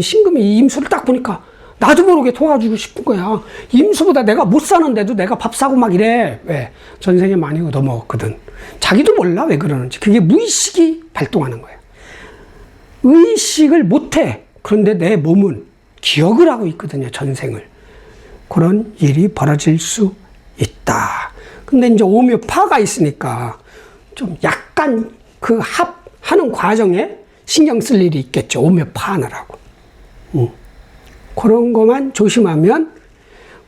신금이 이 임수를 딱 보니까 나도 모르게 도와주고 싶은 거야. 임수보다 내가 못 사는데도 내가 밥 사고 막 이래. 왜? 전생에 많이 얻어먹었거든. 자기도 몰라, 왜 그러는지. 그게 무의식이 발동하는 거야. 의식을 못해. 그런데 내 몸은 기억을 하고 있거든요, 전생을. 그런 일이 벌어질 수 있다. 근데 이제 오묘파가 있으니까 좀 약간 그 합하는 과정에 신경 쓸 일이 있겠죠. 오묘파 하느라고. 그런 것만 조심하면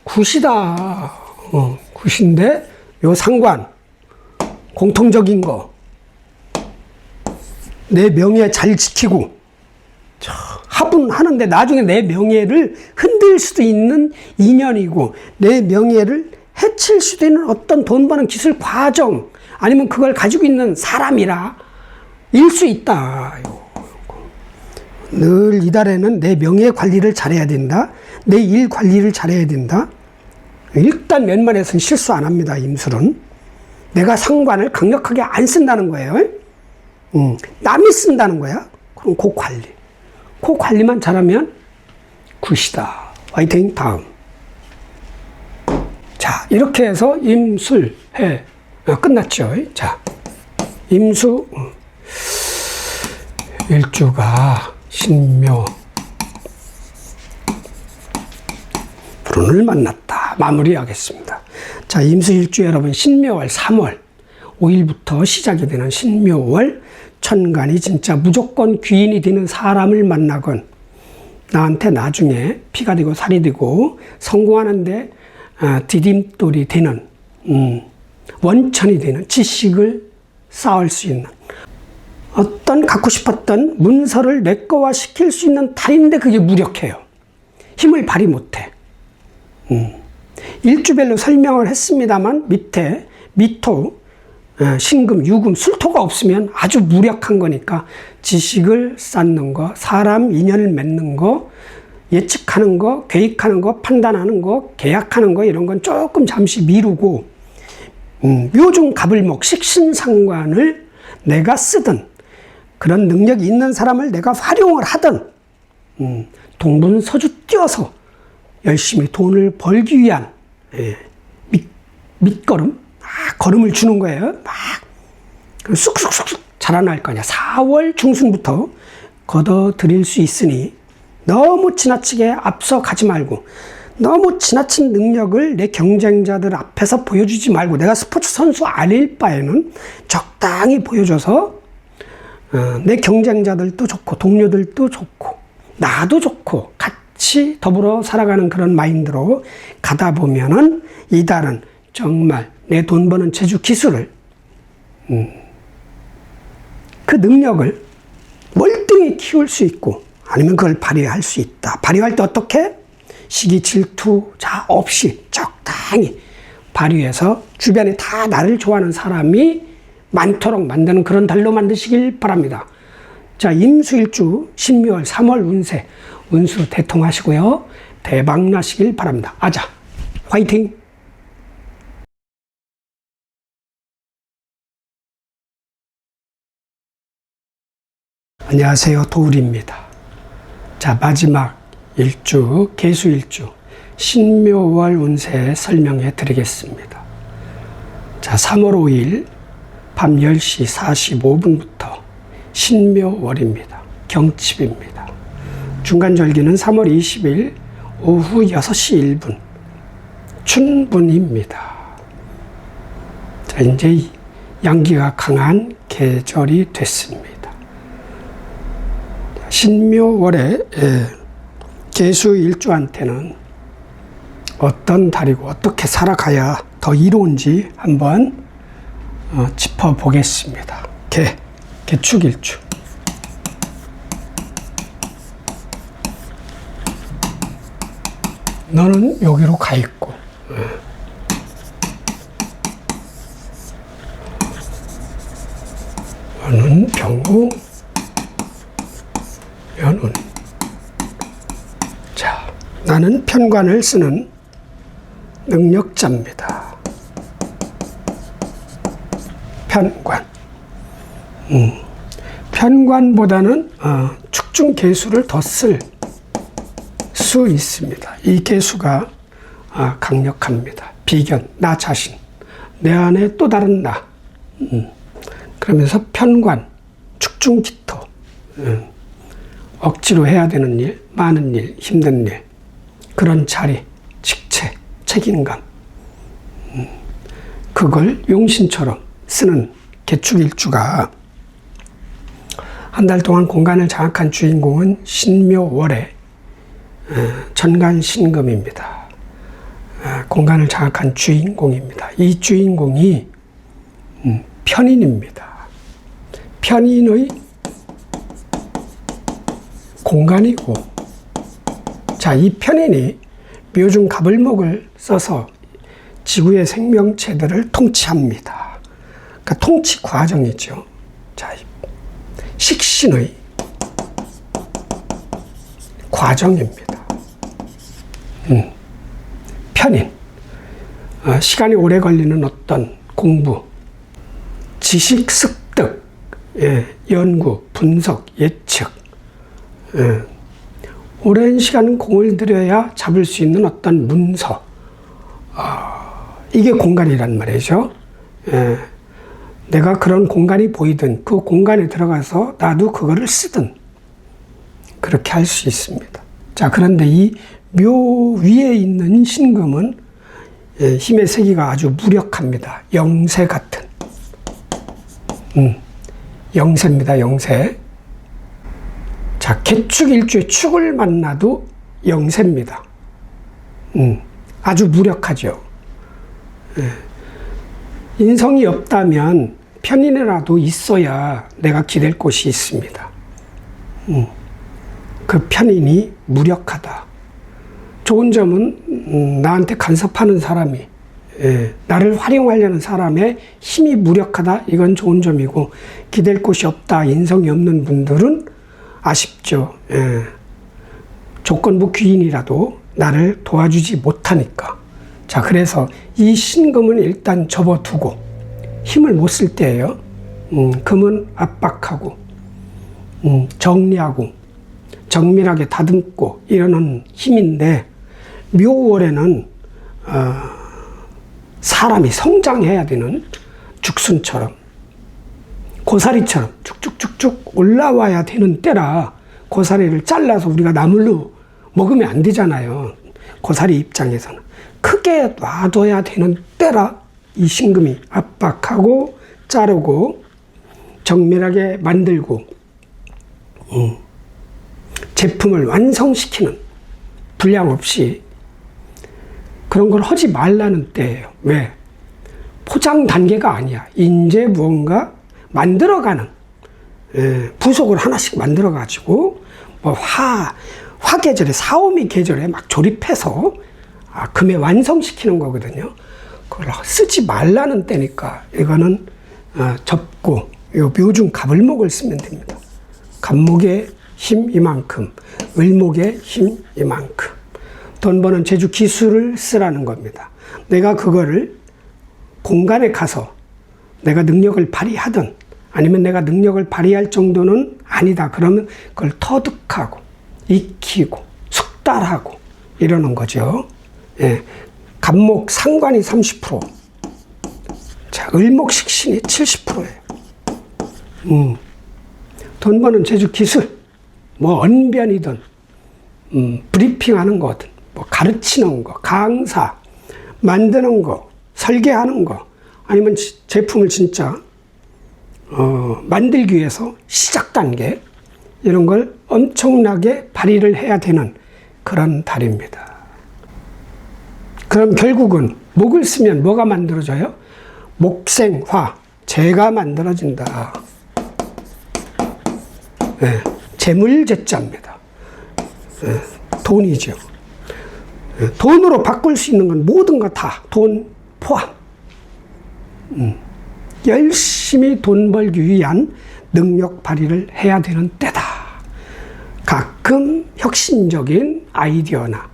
굿이다. 굿인데 요 상관, 공통적인 거, 내 명예 잘 지키고 합은 하는데 나중에 내 명예를 흔들 수도 있는 인연이고 내 명예를 해칠 수도 있는 어떤 돈 버는 기술 과정 아니면 그걸 가지고 있는 사람이라 일 수 있다. 늘 이달에는 내 명예 관리를 잘해야 된다. 내 일 관리를 잘해야 된다. 일단 웬만해서는 실수 안 합니다. 임술은. 내가 상관을 강력하게 안 쓴다는 거예요. 남이 쓴다는 거야. 그럼 그 관리. 그 관리만 잘하면 굿이다. 화이팅. 다음. 자, 이렇게 해서 임술 해 끝났죠. 자, 임수 일주가 신묘 불운을 만났다. 마무리하겠습니다. 자, 임수 일주 여러분 신묘월 3월 5일부터 시작이 되는 신묘월 천간이 진짜 무조건 귀인이 되는 사람을 만나건 나한테 나중에 피가 되고 살이 되고 성공하는데 디딤돌이 되는 원천이 되는 지식을 쌓을 수 있는 어떤 갖고 싶었던 문서를 내 거화 시킬 수 있는 달인데 그게 무력해요. 힘을 발휘 못해. 일주별로 설명을 했습니다만 밑에 미토, 신금, 유금, 술토가 없으면 아주 무력한 거니까 지식을 쌓는 거, 사람 인연을 맺는 거, 예측하는 거, 계획하는 거, 판단하는 거, 계약하는 거 이런 건 조금 잠시 미루고 묘중 갑을목 식신상관을 내가 쓰든 그런 능력이 있는 사람을 내가 활용을 하든 동분서주 뛰어서 열심히 돈을 벌기 위한 밑거름, 걸음을 주는 거예요. 막 쑥쑥쑥 자라날 거냐. 4월 중순부터 걷어들일 수 있으니 너무 지나치게 앞서 가지 말고 너무 지나친 능력을 내 경쟁자들 앞에서 보여주지 말고 내가 스포츠 선수 아닐 바에는 적당히 보여줘서 내 경쟁자들도 좋고 동료들도 좋고 나도 좋고 같이 더불어 살아가는 그런 마인드로 가다 보면은 이달은 정말 내 돈 버는 재주 기술을 그 능력을 월등히 키울 수 있고 아니면 그걸 발휘할 수 있다. 발휘할 때 어떻게? 시기 질투 자 없이 적당히 발휘해서 주변에 다 나를 좋아하는 사람이 많도록 만드는 그런 달로 만드시길 바랍니다. 자, 임수일주 신묘월 3월 운세 운수 대통하시고요. 대박 나시길 바랍니다. 아자 화이팅! 안녕하세요. 도울입니다. 자, 마지막 일주, 계수일주, 신묘월 운세 설명해 드리겠습니다. 자, 3월 5일 밤 10시 45분부터 신묘월입니다. 경칩입니다. 중간절기는 3월 20일 오후 6시 1분, 춘분입니다. 자, 이제 양기가 강한 계절이 됐습니다. 신묘월에 계수일주한테는 어떤 달이고 어떻게 살아가야 더 이로운지 한번 짚어보겠습니다. 개축일주. 너는 여기로 가 있고 너는 병고 연운. 자, 나는 편관을 쓰는 능력자입니다. 편관. 편관보다는 축중계수를 더 쓸 수 있습니다. 이 계수가 강력합니다. 비견, 나 자신, 내 안에 또 다른 나. 그러면서 편관, 축중기토. 억지로 해야 되는 일, 많은 일, 힘든 일, 그런 자리, 직책, 책임감, 그걸 용신처럼 쓰는 개축일주가 한 달 동안 공간을 장악한 주인공은 신묘월의 천간신금입니다. 공간을 장악한 주인공입니다. 이 주인공이 편인입니다. 편인의 공간이고, 자, 이 편인이 묘중 갑을목을 써서 지구의 생명체들을 통치합니다. 그러니까 통치 과정이죠. 자, 식신의 과정입니다. 편인. 시간이 오래 걸리는 어떤 공부, 지식 습득, 연구, 분석, 예측, 오랜 시간 공을 들여야 잡을 수 있는 어떤 문서, 이게 공간이란 말이죠. 내가 그런 공간이 보이든 그 공간에 들어가서 나도 그거를 쓰든 그렇게 할 수 있습니다. 자, 그런데 이 묘 위에 있는 신금은 힘의 세기가 아주 무력합니다. 영세 같은. 영세입니다. 영세. 자, 개축일주의 축을 만나도 영세입니다. 아주 무력하죠. 인성이 없다면 편인이라도 있어야 내가 기댈 곳이 있습니다. 그 편인이 무력하다. 좋은 점은 나한테 간섭하는 사람이, 나를 활용하려는 사람의 힘이 무력하다. 이건 좋은 점이고, 기댈 곳이 없다. 인성이 없는 분들은 아쉽죠. 조건부 귀인이라도 나를 도와주지 못하니까. 자, 그래서 이 신금은 일단 접어두고, 힘을 못 쓸 때예요. 금은 압박하고, 정리하고, 정밀하게 다듬고 이러는 힘인데, 묘월에는 사람이 성장해야 되는 죽순처럼, 고사리처럼 쭉쭉쭉쭉 올라와야 되는 때라, 고사리를 잘라서 우리가 나물로 먹으면 안 되잖아요. 고사리 입장에서는 크게 놔둬야 되는 때라 이 신금이 압박하고 자르고 정밀하게 만들고 제품을 완성시키는, 불량 없이 그런 걸 하지 말라는 때예요. 왜? 포장 단계가 아니야. 이제 무언가 만들어가는, 부속을 하나씩 만들어가지고 뭐 화 계절에, 사오미 계절에 막 조립해서 금에 완성시키는 거거든요. 그걸 쓰지 말라는 때니까 이거는 접고 요 묘중 갑을목을 쓰면 됩니다. 갑목의 힘 이만큼, 을목의 힘 이만큼. 돈 버는 제주 기술을 쓰라는 겁니다. 내가 그거를 공간에 가서 내가 능력을 발휘하든 아니면 내가 능력을 발휘할 정도는 아니다. 그러면 그걸 터득하고 익히고 숙달하고 이러는 거죠. 갑목 상관이 30%, 자, 을목 식신이 70%예요. 돈 버는 제주 기술, 뭐 언변이든 브리핑하는 거든, 뭐 가르치는 거, 강사, 만드는 거, 설계하는 거, 아니면 제품을 진짜 만들기 위해서 시작 단계, 이런 걸 엄청나게 발휘를 해야 되는 그런 달입니다. 그럼 결국은 목을 쓰면 뭐가 만들어져요? 목생화, 재가 만들어진다. 재물재자입니다. 돈이죠. 돈으로 바꿀 수 있는 건 모든 거 다 돈 포함. 열심히 돈 벌기 위한 능력 발휘를 해야 되는 때다. 가끔 혁신적인 아이디어나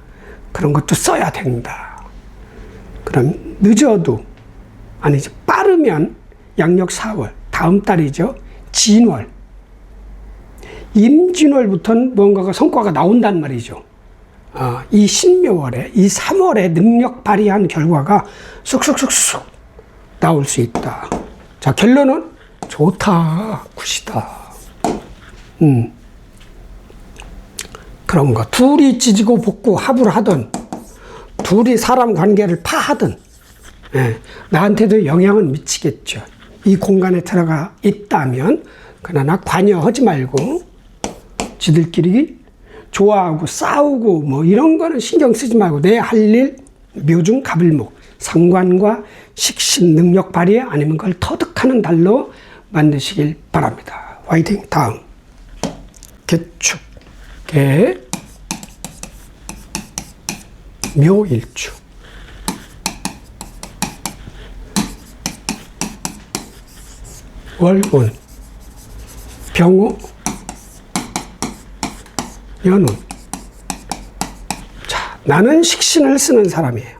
그런 것도 써야 된다. 그럼 늦어도, 아니지, 빠르면 양력 4월, 다음 달이죠. 진월. 임진월부터는 뭔가가 성과가 나온단 말이죠. 이 신묘월에, 이 3월에 능력 발휘한 결과가 쑥쑥쑥쑥 나올 수 있다. 자, 결론은 좋다, 굿이다. 그런 거. 둘이 찢고 볶고 합을 하든, 둘이 사람 관계를 파하든, 나한테도 영향은 미치겠죠. 이 공간에 들어가 있다면. 그러나 관여하지 말고, 지들끼리 좋아하고 싸우고 뭐 이런 거는 신경 쓰지 말고 내 할 일, 묘중 갑을목, 상관과 식신 능력 발휘, 아니면 그걸 터득하는 달로 만드시길 바랍니다. 화이팅! 다음 개축, 개, 묘일주. 월운, 병우, 연운. 자, 나는 식신을 쓰는 사람이에요.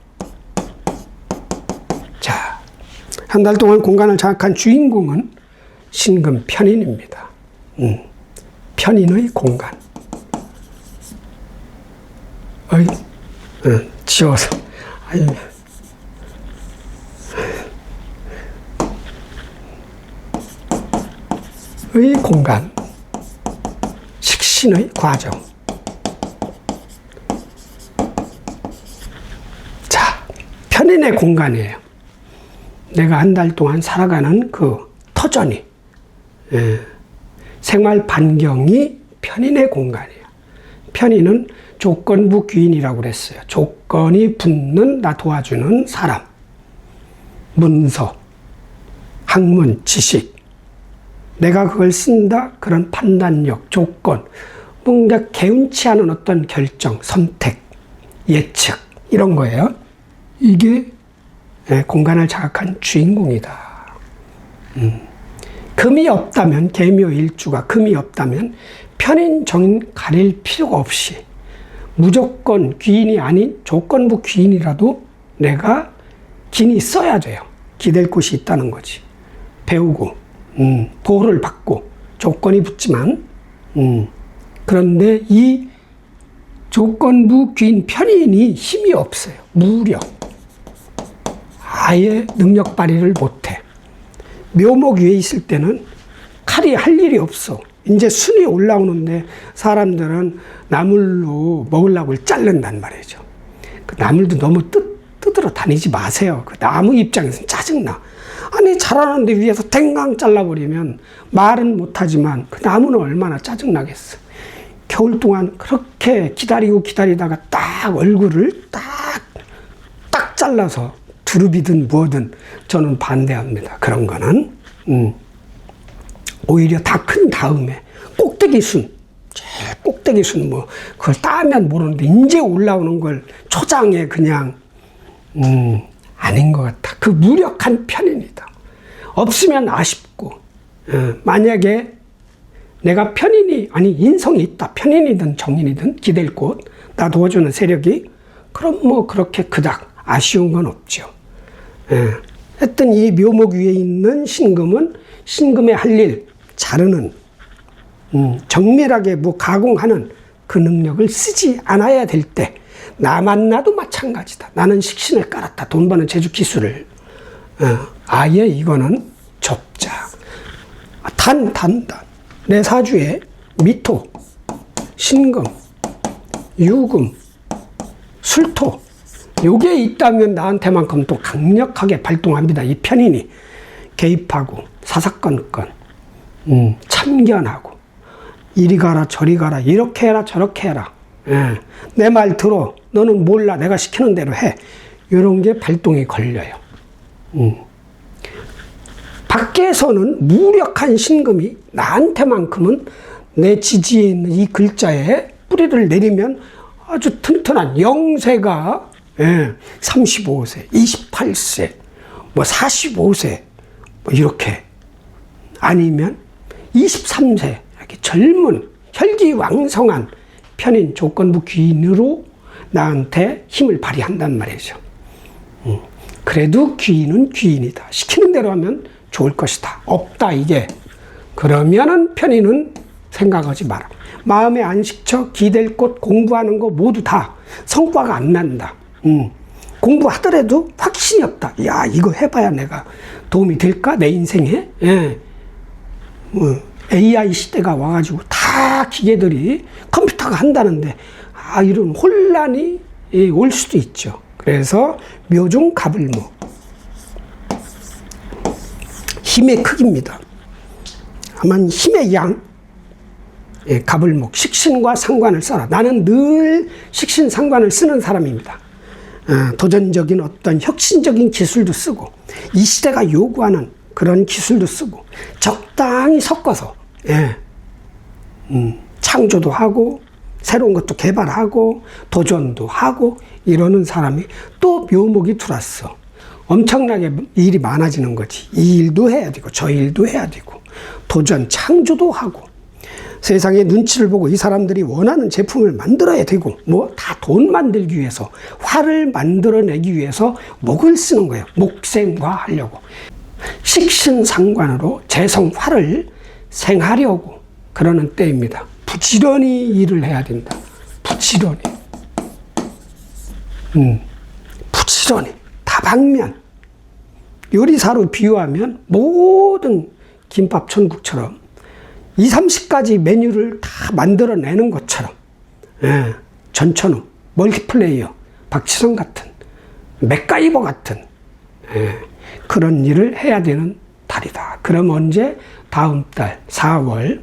자, 한 달 동안 공간을 장악한 주인공은 신금 편인입니다. 편인의 공간. 지워서. 의 공간. 식신의 과정. 자, 편인의 공간이에요. 내가 한 달 동안 살아가는 그 터전이, 생활 반경이 편인의 공간이에요. 편인은 조건부 귀인이라고 그랬어요. 조건이 붙는 나 도와주는 사람. 문서, 학문, 지식, 내가 그걸 쓴다, 그런 판단력, 조건, 뭔가 개운치 않은 어떤 결정, 선택, 예측, 이런 거예요. 이게 공간을 자각한 주인공이다. 금이 없다면, 계묘일주가 금이 없다면 편인, 정인 가릴 필요가 없이 무조건 귀인이 아닌 조건부 귀인이라도 내가 긴히 써야 돼요. 기댈 곳이 있다는 거지. 배우고, 도를 받고, 조건이 붙지만, 그런데 이 조건부 귀인 편인이 힘이 없어요. 무력. 아예 능력 발휘를 못해. 묘목 위에 있을 때는 칼이 할 일이 없어. 이제 순이 올라오는데 사람들은 나물로 먹으려고 자른단 말이죠. 그 나물도 너무 뜯으러 다니지 마세요. 그 나무 입장에서는 짜증나. 아니 자라는데 위에서 탱강 잘라버리면 말은 못하지만 그 나무는 얼마나 짜증나겠어. 겨울 동안 그렇게 기다리다가 딱 얼굴을 딱 잘라서 두릅이든 뭐든 저는 반대합니다. 그런 거는 오히려 다 큰 다음에 꼭대기순, 제일 꼭대기순 뭐 그걸 따면 모르는데 이제 올라오는 걸 초장에 그냥 아닌 것 같아. 그 무력한 편인이다. 없으면 아쉽고 만약에 내가 편인이 아니 인성이 있다. 편인이든 정인이든 기댈 곳 나 도와주는 세력이 그럼 뭐 그렇게 그닥 아쉬운 건 없죠. 하여튼 이 묘목 위에 있는 신금은 신금의 할 일 자르는 정밀하게 뭐 가공하는 그 능력을 쓰지 않아야 될 때 나 만나도 마찬가지다. 나는 식신을 깔았다. 돈 버는 제주 기술을 아예 이거는 접자. 단 내 사주에 미토, 신금, 유금, 술토 요게 있다면 나한테만큼 또 강력하게 발동합니다. 이 편인이 개입하고 사사건건 참견하고 이리 가라 저리 가라 이렇게 해라 저렇게 해라. 내 말 들어. 너는 몰라. 내가 시키는 대로 해. 이런 게 발동이 걸려요. 밖에서는 무력한 신금이 나한테만큼은 내 지지에 있는 이 글자에 뿌리를 내리면 아주 튼튼한 영세가 35세, 28세, 뭐 45세 뭐 이렇게 아니면 23세 이렇게 젊은 혈기왕성한 편인 조건부 귀인으로 나한테 힘을 발휘한단 말이죠. 그래도 귀인은 귀인이다. 시키는 대로 하면 좋을 것이다. 없다 이게. 그러면은 편인은 생각하지 마라. 마음에 안 식혀 기댈 곳 공부하는 거 모두 다 성과가 안 난다. 공부하더라도 확신이 없다. 야 이거 해봐야 내가 도움이 될까? 내 인생에? AI 시대가 와가지고 다 기계들이 컴퓨터가 한다는데 이런 혼란이 올 수도 있죠. 그래서 묘중 가불목 힘의 크기입니다. 다만 힘의 양 가불목 식신과 상관을 써라. 나는 늘 식신상관을 쓰는 사람입니다. 도전적인 어떤 혁신적인 기술도 쓰고 이 시대가 요구하는 그런 기술도 쓰고 적당히 섞어서 창조도 하고 새로운 것도 개발하고 도전도 하고 이러는 사람이 또 묘목이 들어왔어. 엄청나게 일이 많아지는 거지. 이 일도 해야 되고 저 일도 해야 되고 도전 창조도 하고 세상의 눈치를 보고 이 사람들이 원하는 제품을 만들어야 되고 뭐 다 돈 만들기 위해서 활을 만들어내기 위해서 목을 쓰는 거예요. 목생화 하려고. 식신상관으로 재성화를 생하려고 그러는 때입니다. 부지런히 일을 해야 된다. 부지런히. 부지런히. 다방면. 요리사로 비유하면 모든 김밥 천국처럼 20, 30가지 메뉴를 다 만들어내는 것처럼 전천후, 멀티플레이어, 박지성 같은 맥가이버 같은 그런 일을 해야 되는 달이다. 그럼 언제? 다음 달 4월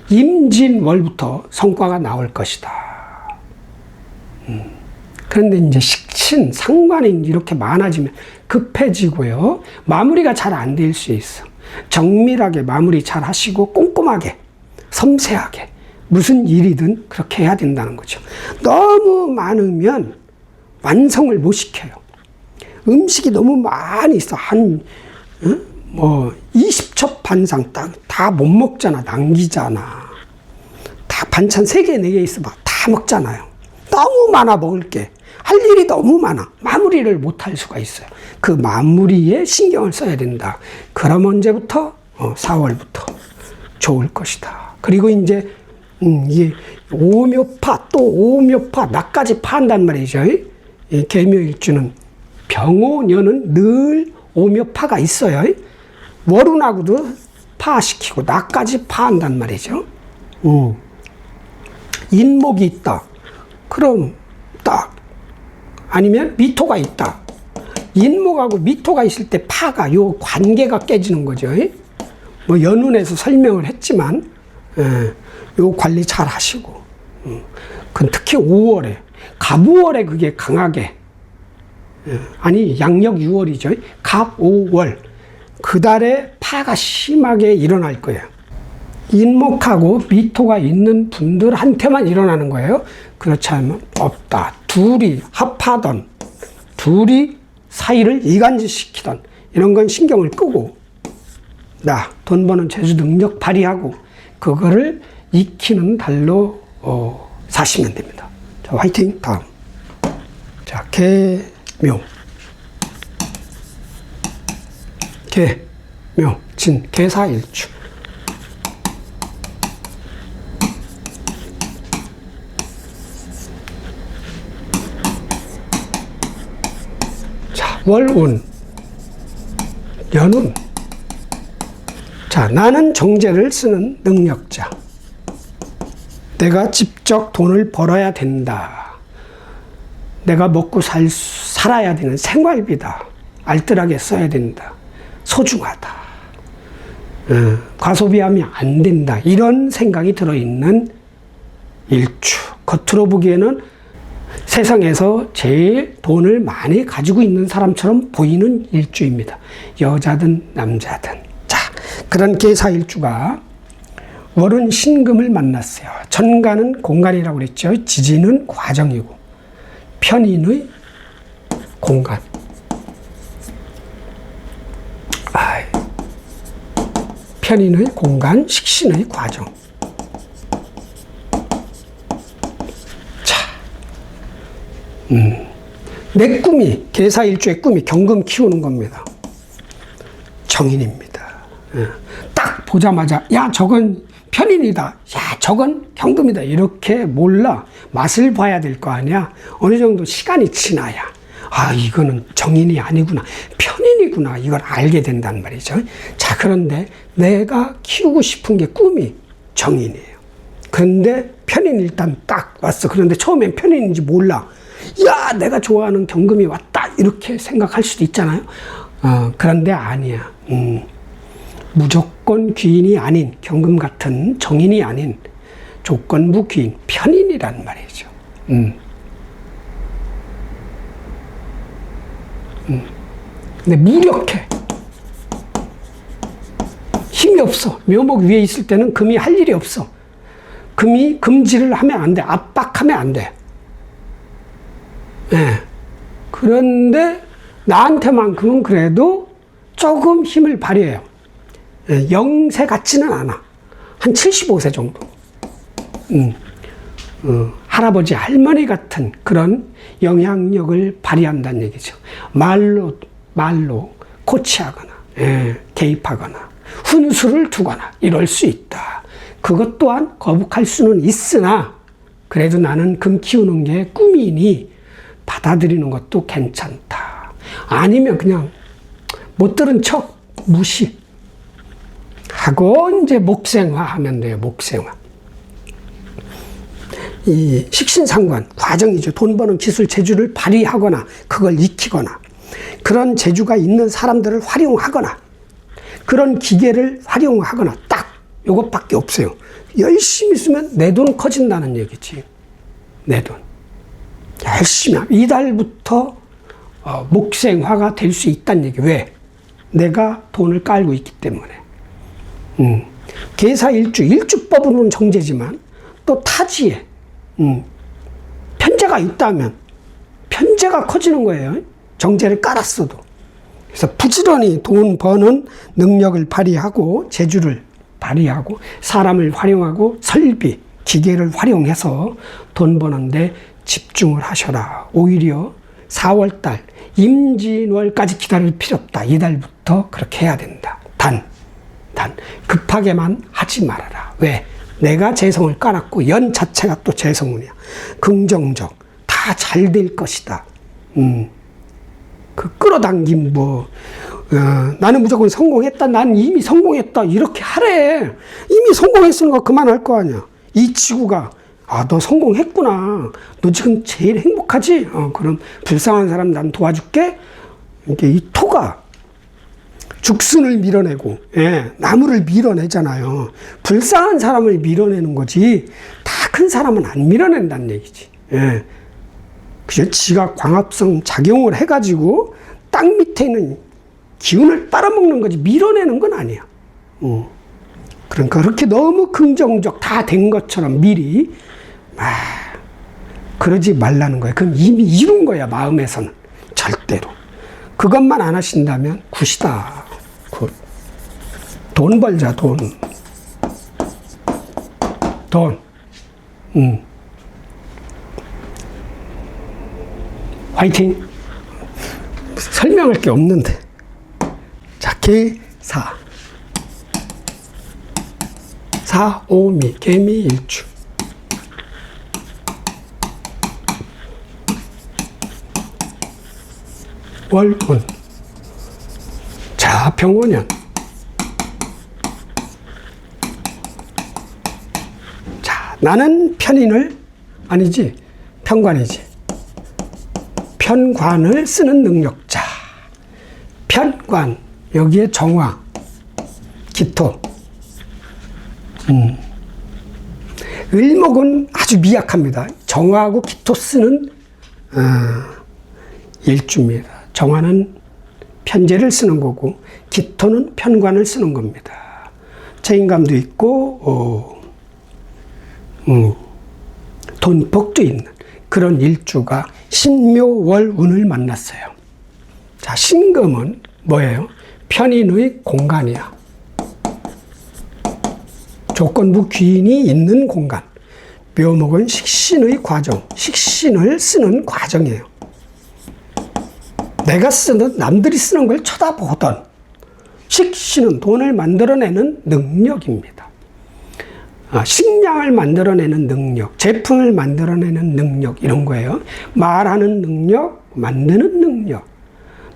임진월부터 성과가 나올 것이다. 그런데 이제 식신, 상관이 이렇게 많아지면 급해지고요. 마무리가 잘 안 될 수 있어. 정밀하게 마무리 잘 하시고 꼼꼼하게, 섬세하게 무슨 일이든 그렇게 해야 된다는 거죠. 너무 많으면 완성을 못 시켜요. 음식이 너무 많이 있어. 20첩 반상 다 못 먹잖아. 남기잖아. 다 반찬 3개, 4개 있어 봐. 다 먹잖아요. 너무 많아, 먹을 게. 할 일이 너무 많아. 마무리를 못 할 수가 있어요. 그 마무리에 신경을 써야 된다. 그럼 언제부터? 4월부터 좋을 것이다. 그리고 이제 이게 오묘파, 또 오묘파, 나까지 파한단 말이죠. 이 계묘일주는 병오년은 늘 오묘파가 있어요. 월운하고도 파시키고 나까지 파한단 말이죠. 인목이 있다. 그럼 딱 아니면 미토가 있다. 인목하고 미토가 있을 때 파가 요 관계가 깨지는 거죠. 뭐 연운에서 설명을 했지만 요 관리 잘 하시고 그건 특히 5월에 갑5월에 그게 강하게 아니 양력 6월이죠. 갑 5월 그 달에 파가 심하게 일어날 거예요. 인목하고 미토가 있는 분들한테만 일어나는 거예요. 그렇지 않으면 없다. 둘이 합하던 둘이 사이를 이간질시키던 이런 건 신경을 끄고 나 돈 버는 재주 능력 발휘하고 그거를 익히는 달로 사시면 됩니다. 자, 화이팅. 다음. 자, 계묘. 계묘. 진. 계사일주. 자, 월운. 연운. 자, 나는 정제를 쓰는 능력자. 내가 직접 돈을 벌어야 된다. 내가 먹고 살아야 되는 생활비다. 알뜰하게 써야 된다. 소중하다. 과소비하면 안 된다. 이런 생각이 들어있는 일주. 겉으로 보기에는 세상에서 제일 돈을 많이 가지고 있는 사람처럼 보이는 일주입니다. 여자든 남자든. 자, 그런 계사일주가 월은 신금을 만났어요. 천간은 공간이라고 그랬죠. 지지는 과정이고 편인의 공간. 편인의 공간, 식신의 과정. 자, 내 꿈이 계사일주의 꿈이 경금 키우는 겁니다. 정인입니다. 딱 보자마자 야 저건 편인이다. 야 저건 경금이다. 이렇게 몰라. 맛을 봐야 될 거 아니야. 어느 정도 시간이 지나야 아 이거는 정인이 아니구나. 편인이구나. 이걸 알게 된단 말이죠. 자 그런데 내가 키우고 싶은 게 꿈이 정인이에요. 그런데 편인 일단 딱 왔어. 그런데 처음엔 편인인지 몰라. 야 내가 좋아하는 경금이 왔다. 이렇게 생각할 수도 있잖아요. 그런데 아니야. 무조건 귀인이 아닌 경금 같은 정인이 아닌 조건부 귀인 편인이란 말이죠. 근데 무력해. 힘이 없어. 묘목 위에 있을 때는 금이 할 일이 없어. 금이 금지를 하면 안 돼. 압박하면 안 돼. 네. 그런데 나한테만큼은 그래도 조금 힘을 발휘해요. 영세 같지는 않아. 한 75세 정도. 할아버지, 할머니 같은 그런 영향력을 발휘한다는 얘기죠. 말로 코치하거나, 개입하거나, 훈수를 두거나, 이럴 수 있다. 그것 또한 거북할 수는 있으나, 그래도 나는 금 키우는 게 꿈이니 받아들이는 것도 괜찮다. 아니면 그냥 못 들은 척 무시. 하고 이제 목생화 하면 돼요. 목생화. 이 식신상관 과정이죠. 돈 버는 기술 재주를 발휘하거나 그걸 익히거나 그런 재주가 있는 사람들을 활용하거나 그런 기계를 활용하거나 딱 이것밖에 없어요. 열심히 쓰면 내 돈 커진다는 얘기지. 내 돈. 열심히 이달부터 목생화가 될 수 있다는 얘기. 왜? 내가 돈을 깔고 있기 때문에. 계사일주법으로는 정제지만 또 타지에 편제가 있다면 편제가 커지는 거예요. 정제를 깔았어도. 그래서 부지런히 돈 버는 능력을 발휘하고 재주를 발휘하고 사람을 활용하고 설비, 기계를 활용해서 돈 버는데 집중을 하셔라. 오히려 4월달 임진월까지 기다릴 필요 없다. 이달부터 그렇게 해야 된다. 단 급하게만 하지 말아라. 왜? 내가 재성을 깔았고 연 자체가 또 재성운이야. 긍정적, 다 잘 될 것이다. 그 끌어당김 나는 무조건 성공했다. 난 이미 성공했다. 이렇게 하래. 이미 성공했으니까 그만할 거 아니야. 이 지구가 너 성공했구나. 너 지금 제일 행복하지? 그럼 불쌍한 사람 난 도와줄게. 이게 이 토가 죽순을 밀어내고, 나무를 밀어내잖아요. 불쌍한 사람을 밀어내는 거지, 다 큰 사람은 안 밀어낸다는 얘기지. 그죠? 지가 광합성 작용을 해가지고 땅 밑에 있는 기운을 빨아먹는 거지, 밀어내는 건 아니야. 그러니까 그렇게 너무 긍정적, 다 된 것처럼 미리, 그러지 말라는 거야. 그럼 이미 이룬 거야, 마음에서는. 절대로. 그것만 안 하신다면 굿이다. 굿. 돈 벌자, 돈. 화이팅! 설명할 게 없는데. 자, 개사. 사오미, 개미일주. 월운. 자, 병원년. 자, 나는 편인을, 아니지, 편관이지. 편관을 쓰는 능력자. 편관, 여기에 정화, 기토. 을목은 아주 미약합니다. 정화하고 기토 쓰는 일주입니다. 정화는 편제를 쓰는 거고 기토는 편관을 쓰는 겁니다. 책임감도 있고 돈복도 있는 그런 일주가 신묘월운을 만났어요. 자, 신금은 뭐예요? 편인의 공간이야. 조건부 귀인이 있는 공간. 묘목은 식신의 과정, 식신을 쓰는 과정이에요. 내가 쓰는, 남들이 쓰는 걸 쳐다보던 식신은 돈을 만들어내는 능력입니다. 식량을 만들어내는 능력, 제품을 만들어내는 능력, 이런 거예요. 말하는 능력, 만드는 능력,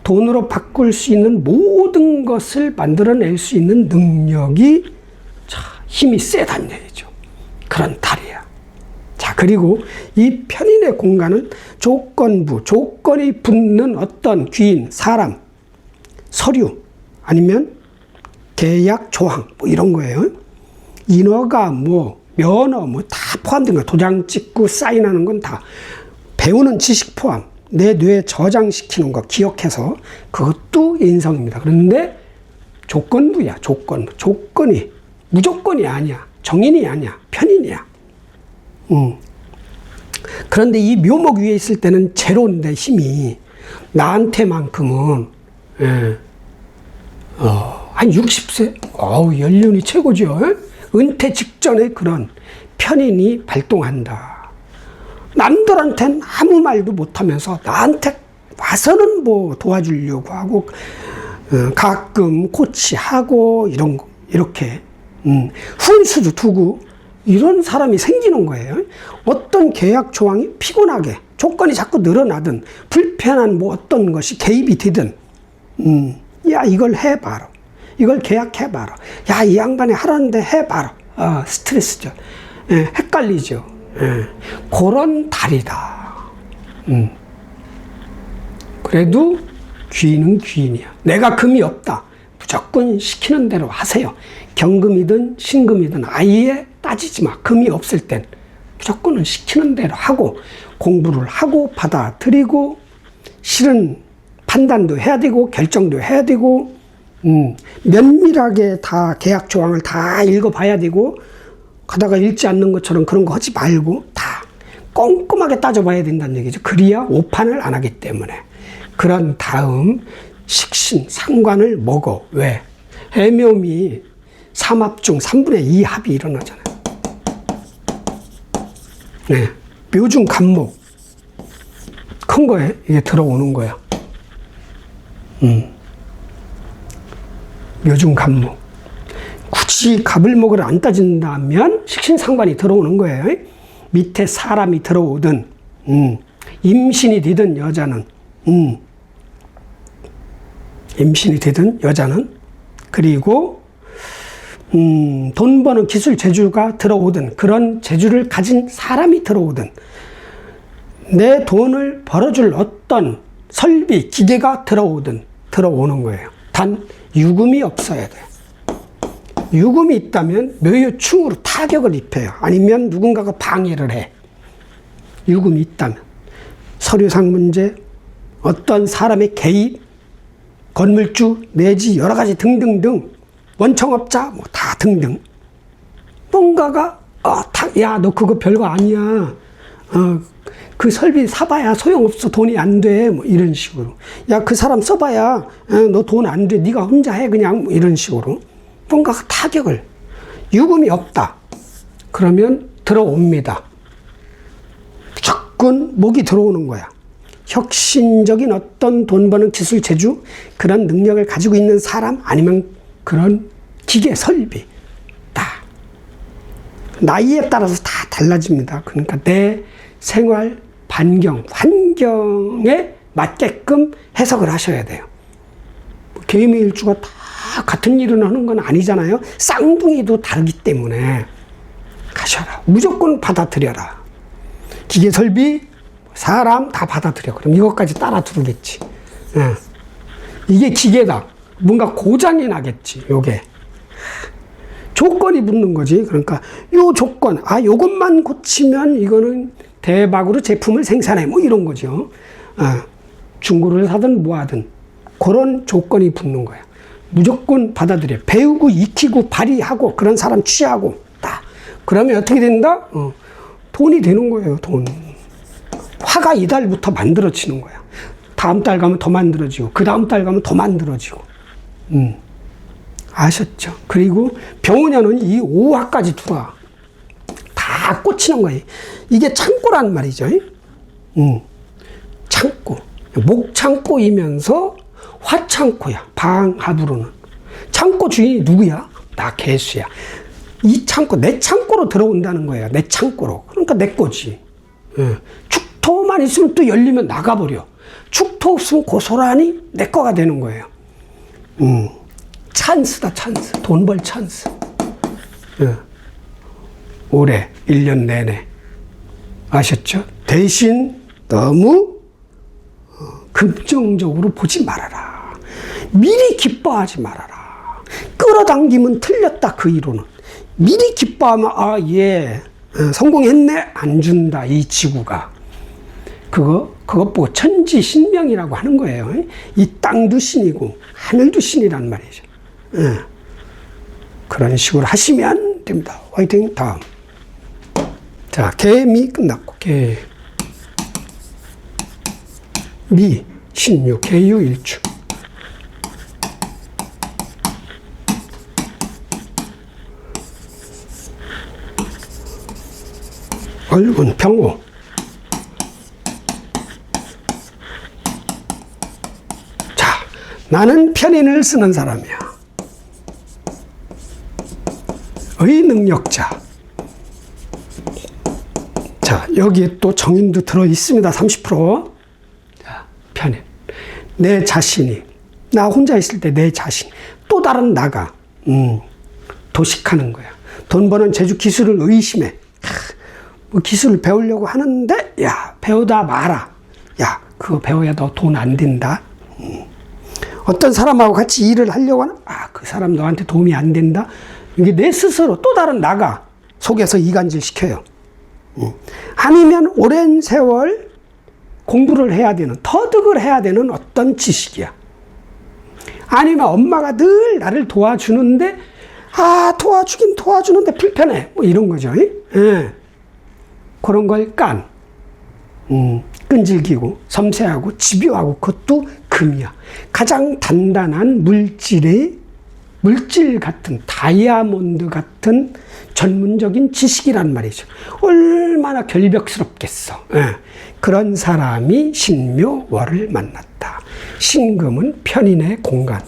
돈으로 바꿀 수 있는 모든 것을 만들어낼 수 있는 능력이 힘이 세다는 얘기죠. 그런 달이야. 자, 그리고 이 편인의 공간은 조건부, 조건이 붙는 어떤 귀인, 사람, 서류, 아니면 계약, 조항, 뭐 이런 거예요. 인허가, 면허, 다 포함된 거야. 도장 찍고 사인하는 건 다. 배우는 지식 포함. 내 뇌에 저장시키는 거 기억해서 그것도 인성입니다. 그런데 조건부야, 조건부. 조건이 무조건이 아니야. 정인이 아니야. 편인이야. 그런데 이 묘목 위에 있을 때는 제로인데 힘이 나한테만큼은 한 60세? 연륜이 최고죠. 은퇴 직전에 그런 편인이 발동한다. 남들한테는 아무 말도 못하면서 나한테 와서는 뭐 도와주려고 하고 가끔 코치하고 이런 거, 이렇게 훈수도 두고 이런 사람이 생기는 거예요. 어떤 계약 조항이 피곤하게 조건이 자꾸 늘어나든 불편한 어떤 것이 개입이 되든 야, 이걸 해봐라. 이걸 계약해봐라. 야, 이 양반이 하라는데 해봐라. 스트레스죠. 헷갈리죠. 그런 달이다. 그래도 귀인은 귀인이야. 내가 금이 없다. 무조건 시키는 대로 하세요. 경금이든 신금이든 아예 따지지 마. 금이 없을 땐 무조건은 시키는 대로 하고 공부를 하고 받아들이고 실은 판단도 해야 되고 결정도 해야 되고 면밀하게 다 계약 조항을 다 읽어봐야 되고 가다가 읽지 않는 것처럼 그런 거 하지 말고 다 꼼꼼하게 따져봐야 된다는 얘기죠. 그래야 오판을 안 하기 때문에. 그런 다음 식신, 상관을 먹어. 왜? 해묘미 삼합 중 3분의 2 합이 일어나잖아요. 네. 묘중 간목. 큰 거에 이게 들어오는 거야. 묘중 간목. 굳이 갑을 목을 안 따진다면 식신상관이 들어오는 거예요. 밑에 사람이 들어오든 임신이 되든 여자는 임신이 되든 여자는 그리고 돈 버는 기술 재주가 들어오든 그런 재주를 가진 사람이 들어오든 내 돈을 벌어줄 어떤 설비, 기계가 들어오든 들어오는 거예요. 단 유금이 없어야 돼요. 유금이 있다면 묘유충으로 타격을 입혀요. 아니면 누군가가 방해를 해. 유금이 있다면. 서류상 문제, 어떤 사람의 개입, 건물주 내지 여러 가지 등등등, 원청업자 뭐 다 등등. 뭔가가 야, 너 그거 별거 아니야. 그 설비 사봐야 소용없어. 돈이 안 돼. 뭐 이런 식으로. 야, 그 사람 써봐야 너 돈 안 돼. 네가 혼자 해. 그냥 뭐 이런 식으로. 뭔가가 타격을. 유금이 없다. 그러면 들어옵니다. 무조건 목이 들어오는 거야. 혁신적인 어떤 돈 버는 기술 재주, 그런 능력을 가지고 있는 사람, 아니면 그런 기계 설비. 다. 나이에 따라서 다 달라집니다. 그러니까 내 생활 반경, 환경에 맞게끔 해석을 하셔야 돼요. 개미일주가 다 같은 일을 하는 건 아니잖아요. 쌍둥이도 다르기 때문에 가셔라. 무조건 받아들여라. 기계 설비, 사람 다 받아들여. 그럼 이것까지 따라 들으겠지. 이게 기계다. 뭔가 고장이 나겠지. 요게. 조건이 붙는 거지. 그러니까 요 조건, 요것만 고치면 이거는 대박으로 제품을 생산해. 뭐 이런 거죠. 중고를 사든 뭐 하든 그런 조건이 붙는 거야. 무조건 받아들여. 배우고 익히고 발휘하고 그런 사람 취하고 다. 그러면 어떻게 된다? 돈이 되는 거예요. 돈. 화가 이달부터 만들어지는 거야. 다음 달 가면 더 만들어지고 그 다음 달 가면 더 만들어지고. 아셨죠? 그리고 병원에는 이 5화까지 들어와. 다 꽂히는 거예요. 이게 창고란 말이죠. 창고. 목창고이면서 화창고야. 방합으로는. 창고 주인이 누구야? 나 개수야. 이 창고, 내 창고로 들어온다는 거예요. 내 창고로. 그러니까 내 거지. 축토만 있으면 또 열리면 나가버려. 축토 없으면 고스란히 내 거가 되는 거예요. 찬스다, 찬스. 돈 벌 찬스. 올해, 1년 내내. 아셨죠? 대신 너무 긍정적으로 보지 말아라. 미리 기뻐하지 말아라. 끌어당기면 틀렸다, 그 이론은. 미리 기뻐하면, 예, 성공했네? 안 준다, 이 지구가. 그것 보고 천지신명이라고 하는 거예요. 이 땅도 신이고, 하늘도 신이란 말이죠. 그런 식으로 하시면 됩니다. 화이팅! 다음. 자, 개미 끝났고, 미, 신유, 개유, 일주. 얼군, 병호. 자, 나는 편인을 쓰는 사람이야. 의 능력자. 자, 여기에 또 정인도 들어 있습니다. 30%. 자, 편인. 내 자신이, 나 혼자 있을 때 내 자신, 또 다른 나가, 도식하는 거야. 돈 버는 재주 기술을 의심해. 뭐 기술을 배우려고 하는데, 야, 배우다 마라. 야, 그거 배워야 너 돈 안 된다. 어떤 사람하고 같이 일을 하려고 하는, 그 사람 너한테 도움이 안 된다. 이게 내 스스로 또 다른 나가 속에서 이간질 시켜요. 아니면 오랜 세월 공부를 해야 되는, 터득을 해야 되는 어떤 지식이야. 아니면 엄마가 늘 나를 도와주는데, 도와주긴 도와주는데 불편해. 뭐 이런 거죠. 예. 그런 걸 끈질기고 섬세하고 집요하고 그것도 금이야. 가장 단단한 물질 같은 다이아몬드 같은 전문적인 지식이란 말이죠. 얼마나 결벽스럽겠어. 예. 그런 사람이 신묘월을 만났다. 신금은 편인의 공간.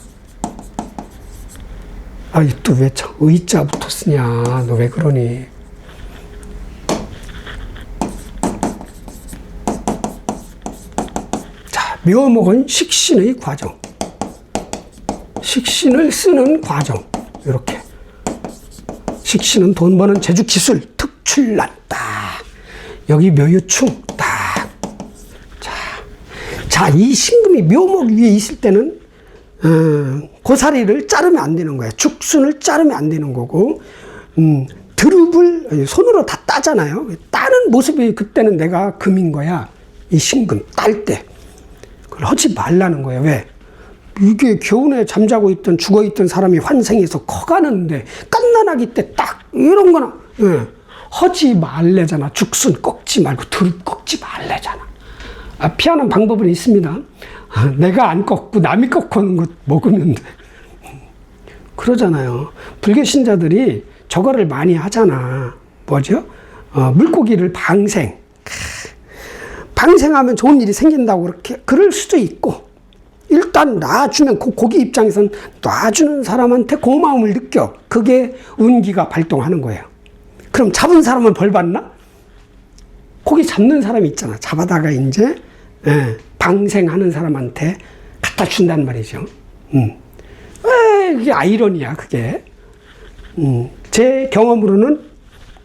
또 왜 의자부터 쓰냐. 너 왜 그러니? 자, 묘목은 식신의 과정. 식신을 쓰는 과정. 이렇게. 식신은 돈 버는 재주 기술, 특출난. 딱. 여기 묘유충. 딱. 자, 이 신금이 묘목 위에 있을 때는 고사리를 자르면 안 되는 거야. 죽순을 자르면 안 되는 거고, 드룹을 손으로 다 따잖아요. 따는 모습이 그때는 내가 금인 거야. 이 신금 딸 때. 그걸 하지 말라는 거야. 왜? 이게 겨우내 잠자고 있던 죽어있던 사람이 환생해서 커가는데 갓난아기 때 딱 이런 거나 하지 말래잖아. 죽순 꺾지 말고 드룹 꺾지 말래잖아. 피하는 방법은 있습니다. 내가 안 꺾고 남이 꺾고 하는 것 먹으면 돼. 그러잖아요. 불교 신자들이 저거를 많이 하잖아. 뭐죠? 물고기를 방생하면 좋은 일이 생긴다고 그렇게 그럴 수도 있고, 일단 놔주면 고기 입장에서는 놔주는 사람한테 고마움을 느껴. 그게 운기가 발동하는 거예요. 그럼 잡은 사람은 벌 받나? 고기 잡는 사람이 있잖아. 잡아다가 이제 방생하는 사람한테 갖다 준단 말이죠. 그게 아이러니야, 그게. 제 경험으로는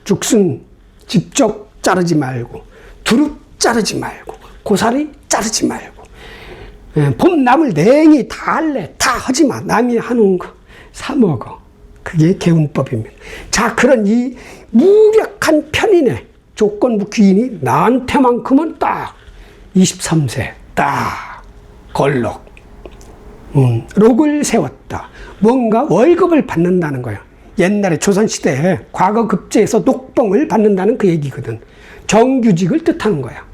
죽순 직접 자르지 말고, 두릅 자르지 말고, 고사리 자르지 말고, 봄나물 냉이 다 할래. 다 하지 마. 남이 하는 거 사 먹어. 그게 개운법입니다. 자, 그런 이 무력한 편인의 조건부 귀인이 나한테만큼은 딱 23세 딱 걸럭 록을 세웠다. 뭔가 월급을 받는다는 거야. 옛날에 조선시대에 과거 급제에서 녹봉을 받는다는 그 얘기거든. 정규직을 뜻하는 거야.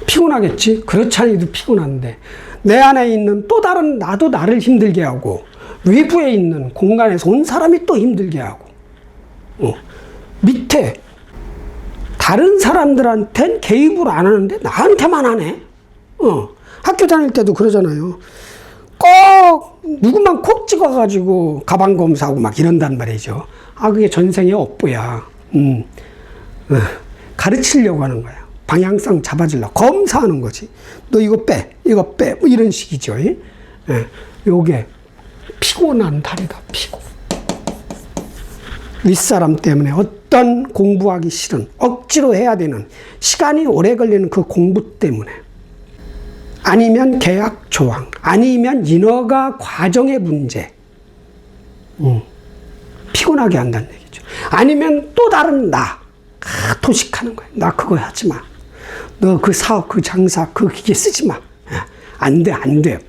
피곤하겠지? 그렇지 않아도 피곤한데 내 안에 있는 또 다른 나도 나를 힘들게 하고, 외부에 있는 공간에서 온 사람이 또 힘들게 하고, 밑에 다른 사람들한텐 개입을 안 하는데 나한테만 하네. 학교 다닐 때도 그러잖아요. 꼭 누구만 콕 찍어가지고 가방 검사하고 막 이런단 말이죠. 그게 전생의 업보야. 가르치려고 하는 거야. 방향성 잡아주려고 검사하는 거지. 너 이거 빼, 뭐 이런 식이죠. 요게 피곤한 달이다. 피곤. 윗사람 때문에 어떤 공부하기 싫은, 억지로 해야 되는, 시간이 오래 걸리는 그 공부 때문에, 아니면 계약 조항, 아니면 인허가 과정의 문제, 피곤하게 한다는 얘기죠. 아니면 또 다른 나, 도식하는 거야. 나 그거 하지 마. 너 그 사업, 그 장사, 그 기계 쓰지 마. 안 돼, 안 돼.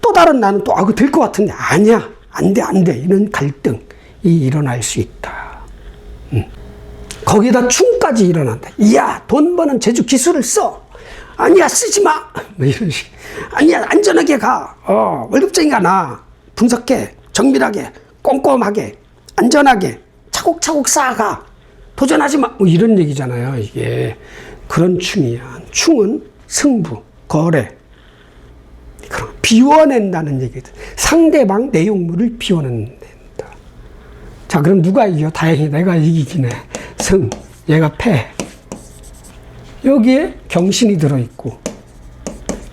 또 다른 나는 또, 그거 될 것 같은데, 아니야. 안 돼. 이런 갈등이 일어날 수 있다. 거기다 충까지 일어난다. 이야, 돈 버는 제주 기술을 써. 아니야, 쓰지 마. 뭐 이런 식. 아니야, 안전하게 가. 월급쟁이가 나. 분석해. 정밀하게. 꼼꼼하게. 안전하게. 차곡차곡 쌓아가. 도전하지 마. 뭐 이런 얘기잖아요, 이게. 그런 충이야. 충은 승부, 거래. 그런 비워낸다는 얘기거든. 상대방 내용물을 비워낸다. 자, 그럼 누가 이겨? 다행히 내가 이기긴 해. 승, 얘가 패. 여기에 경신이 들어있고,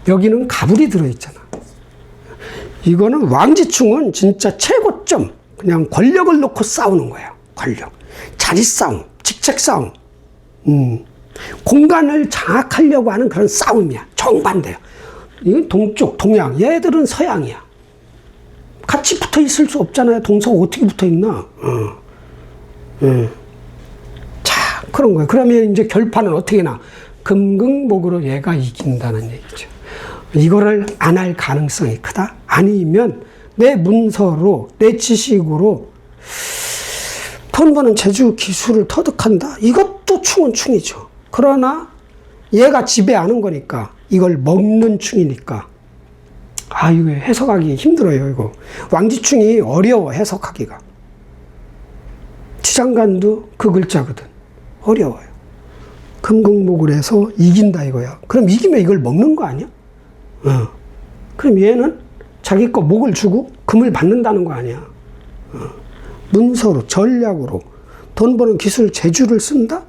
여기는 가불이 들어있잖아. 이거는 왕지충은 진짜 최고점. 그냥 권력을 놓고 싸우는 거예요. 권력. 자리 싸움, 직책 싸움. 공간을 장악하려고 하는 그런 싸움이야. 정반대야. 이건 동쪽, 동양. 얘들은 서양이야. 같이 붙어 있을 수 없잖아요. 동서가 어떻게 붙어 있나? 그런 거예요. 그러면 이제 결판은 어떻게 나? 금극목으로 얘가 이긴다는 얘기죠. 이거를 안 할 가능성이 크다? 아니면 내 문서로, 내 지식으로 돈 버는 재주 기술을 터득한다? 이것도 충은 충이죠. 그러나 얘가 지배하는 거니까, 이걸 먹는 충이니까. 이거 해석하기 힘들어요, 이거. 왕지충이 어려워, 해석하기가. 지장간도 그 글자거든. 어려워요. 금극목을 해서 이긴다 이거야. 그럼 이기면 이걸 먹는 거 아니야? 그럼 얘는 자기 거 목을 주고 금을 받는다는 거 아니야? 문서로, 전략으로 돈 버는 기술, 재주를 쓴다?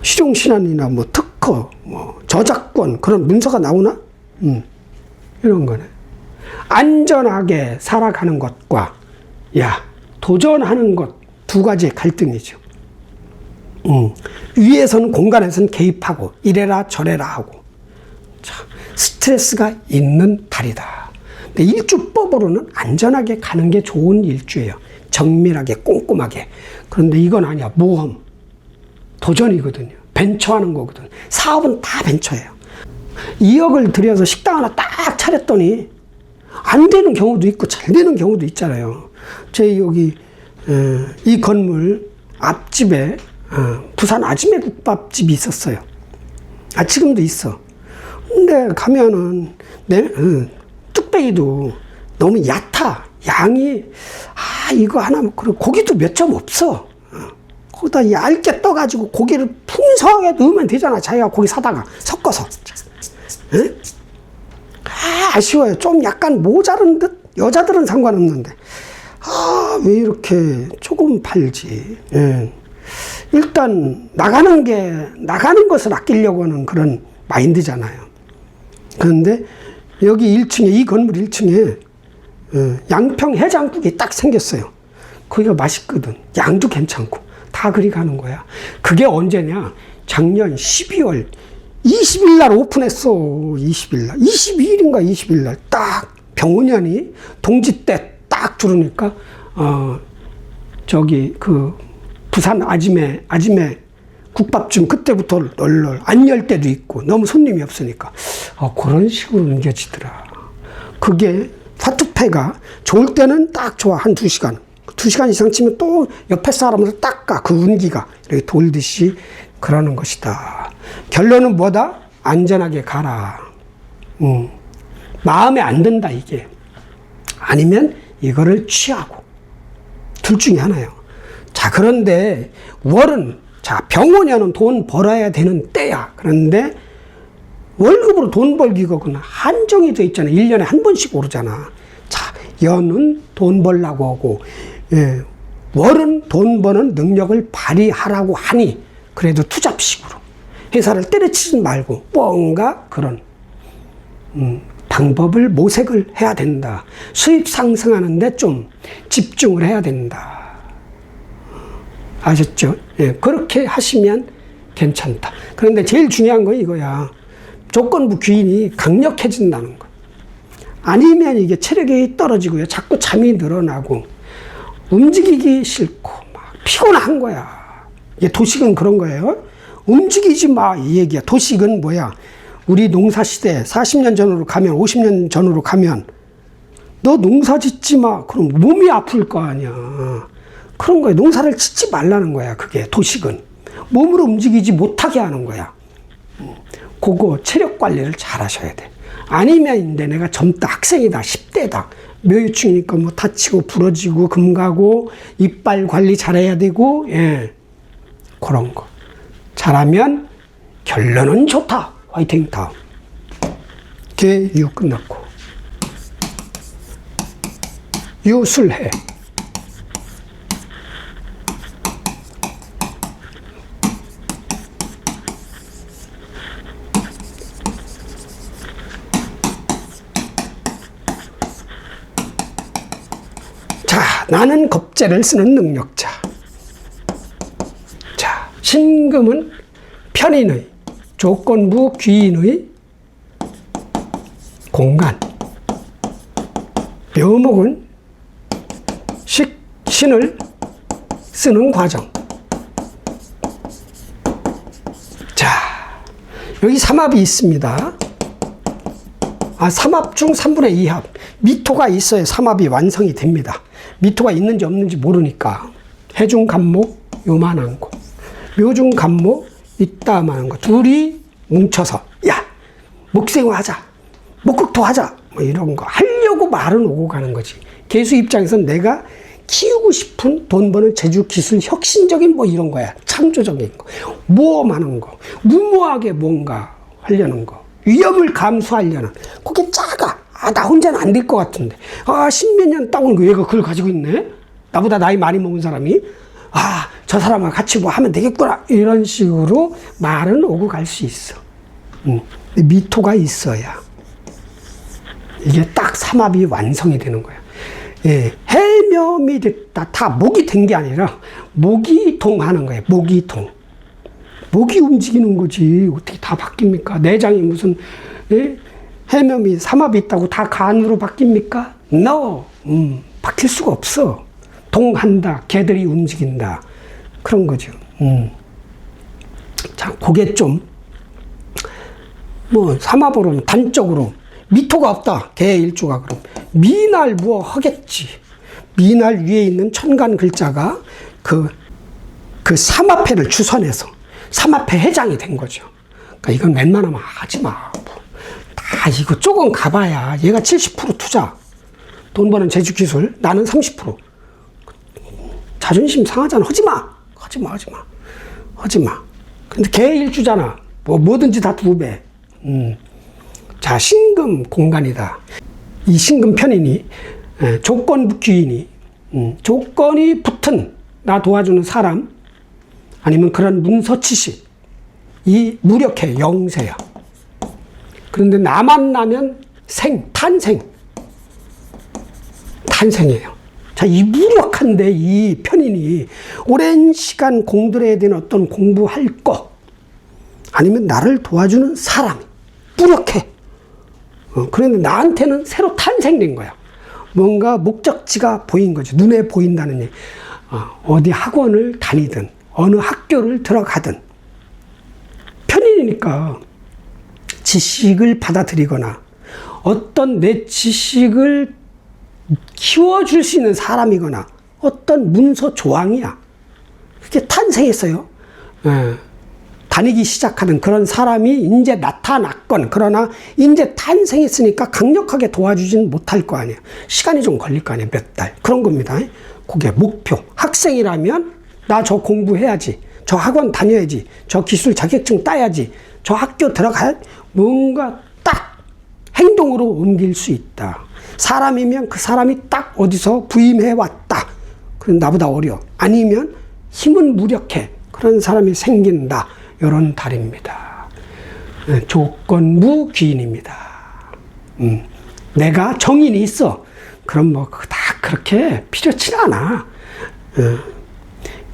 실용신안이나 특허, 저작권, 그런 문서가 나오나? 이런 거네. 안전하게 살아가는 것과, 도전하는 것, 두 가지의 갈등이죠. 위에서는 공간에서는 개입하고, 이래라 저래라 하고. 스트레스가 있는 달이다. 근데 일주법으로는 안전하게 가는 게 좋은 일주예요. 정밀하게, 꼼꼼하게. 그런데 이건 아니야. 모험. 도전이거든요. 벤처하는 거거든. 사업은 다 벤처예요. 2억을 들여서 식당 하나 딱 차렸더니 안 되는 경우도 있고 잘 되는 경우도 있잖아요. 제 여기 이 건물 앞집에 부산 아지매 국밥집이 있었어요. 지금도 있어. 근데 가면은 뚝배기도 너무 얕아. 양이 이거 하나 그리고 고기도 몇 점 없어. 거기다 얇게 떠가지고 고기를 풍성하게 넣으면 되잖아. 자기가 고기 사다가 섞어서. 아쉬워요. 좀 약간 모자른 듯? 여자들은 상관없는데. 왜 이렇게 조금 팔지? 일단, 나가는 것을 아끼려고 하는 그런 마인드잖아요. 그런데 여기 1층에, 이 건물 1층에 양평 해장국이 딱 생겼어요. 거기가 맛있거든. 양도 괜찮고. 다 그리 가는 거야. 그게 언제냐? 작년 12월 20일 날 오픈했어. 20일 날. 22일인가 20일 날. 딱 병원연이 동지 때 딱 들으니까, 부산 아지매 국밥집 그때부터 널널 안 열 때도 있고 너무 손님이 없으니까. 그런 식으로 옮겨지더라. 그게 화투패가 좋을 때는 딱 좋아. 한 2시간. 2시간 이상 치면 또 옆에 사람을 닦아. 그 운기가 이렇게 돌듯이 그러는 것이다. 결론은 뭐다? 안전하게 가라. 마음에 안 든다, 이게. 아니면 이거를 취하고. 둘 중에 하나요. 자, 그런데 월은, 병원에는 돈 벌어야 되는 때야. 그런데 월급으로 돈 벌기가 한정이 돼 있잖아. 1년에 한 번씩 오르잖아. 자, 연은 돈 벌라고 하고, 월은 돈 버는 능력을 발휘하라고 하니, 그래도 투잡식으로 회사를 때려치지 말고 뭔가 그런 방법을 모색을 해야 된다. 수입 상승하는데 좀 집중을 해야 된다. 아셨죠? 그렇게 하시면 괜찮다. 그런데 제일 중요한 건 이거야. 조건부 귀인이 강력해진다는 거. 아니면 이게 체력이 떨어지고요. 자꾸 잠이 늘어나고 움직이기 싫고 막 피곤한 거야. 이게 도식은 그런 거예요. 움직이지 마, 이 얘기야. 도식은 뭐야? 우리 농사시대 40년 전으로 가면, 50년 전으로 가면 너 농사 짓지 마. 그럼 몸이 아플 거 아니야. 그런 거야. 농사를 짓지 말라는 거야. 그게 도식은. 몸으로 움직이지 못하게 하는 거야. 그거 체력 관리를 잘 하셔야 돼. 아니면 이제 내가 젊다, 학생이다, 10대다. 묘유충이니까 다치고 부러지고 금 가고 이빨 관리 잘해야 되고, 그런 거. 잘하면 결론은 좋다. 화이팅. 다음. 제6 끝났고. 유술해. 자, 나는 겁재를 쓰는 능력자. 자, 신금은 편인의, 조건부 귀인의 공간. 묘목은 신을 쓰는 과정. 여기 삼합이 있습니다. 삼합 중 3분의 2합. 미토가 있어야 삼합이 완성이 됩니다. 미토가 있는지 없는지 모르니까. 해중 간목 요만한 거, 묘중 간목 이따만한 거 둘이 뭉쳐서 야 목생화하자, 목극토하자 뭐 이런 거 하려고 말은 오고 가는 거지. 개수 입장에서는 내가 키우고 싶은 돈 버는 제주 기술 혁신적인 뭐 이런 거야. 창조적인 거, 모험하는 거, 무모하게 뭔가 하려는 거, 위험을 감수하려는. 그게 작아. 나 혼자는 안 될 것 같은데. 십몇 년 따온 거 얘가 그걸 가지고 있네. 나보다 나이 많이 먹은 사람이 저 사람과 같이 뭐 하면 되겠구나 이런 식으로 말은 오고 갈 수 있어. 미토가 있어야 이게 딱 삼합이 완성이 되는 거야. 예, 해묘이 됐다. 다 목이 된 게 아니라 목이 동하는 거예요. 목이 동. 목이 움직이는 거지. 어떻게 다 바뀝니까? 내장이 무슨 해묘이 삼합이 있다고 다 간으로 바뀝니까? No. 바뀔 수가 없어. 동한다. 개들이 움직인다. 그런 거죠. 자, 그게 좀 삼합으로는 단적으로 미토가 없다. 개 일주가 그럼 미날 뭐 하겠지. 미날 위에 있는 천간 글자가 그 삼합회를 주선해서 삼합회 회장이 된 거죠. 그러니까 이건 웬만하면 하지 마. 다 이거 조금 가봐야 얘가 70% 투자. 돈 버는 제주 기술. 나는 30%. 자존심 상하잖아. 하지 마. 근데 개 일주잖아. 뭐든지 다 2배. 자, 신금 공간이다. 이 신금 편인이 조건부 귀인이 조건이 붙은 나 도와주는 사람 아니면 그런 문서 지식 이 무력해 영세야. 그런데 나만 나면 탄생이에요. 자, 이 무력한데 이 편인이 오랜 시간 공들여야 되는 어떤 공부할 거 아니면 나를 도와주는 사람이 무력해. 그런데 나한테는 새로 탄생된 거야. 뭔가 목적지가 보인 거죠. 눈에 보인다는 얘기. 어디 학원을 다니든 어느 학교를 들어가든 편인이니까 지식을 받아들이거나 어떤 내 지식을 키워줄 수 있는 사람이거나 어떤 문서 조항이야. 그게 탄생했어요. 다니기 시작하는 그런 사람이 이제 나타났건 그러나 이제 탄생했으니까 강력하게 도와주진 못할 거 아니에요. 시간이 좀 걸릴 거 아니에요. 몇 달. 그런 겁니다. 그게 목표. 학생이라면 나 저 공부해야지. 저 학원 다녀야지. 저 기술 자격증 따야지. 저 학교 들어가야 뭔가 딱 행동으로 옮길 수 있다. 사람이면 그 사람이 딱 어디서 부임해 왔다. 그럼 나보다 어려. 아니면 힘은 무력해. 그런 사람이 생긴다. 이런 달입니다. 조건부 귀인입니다. 내가 정인이 있어. 그럼 뭐 다 그렇게 필요치 않아.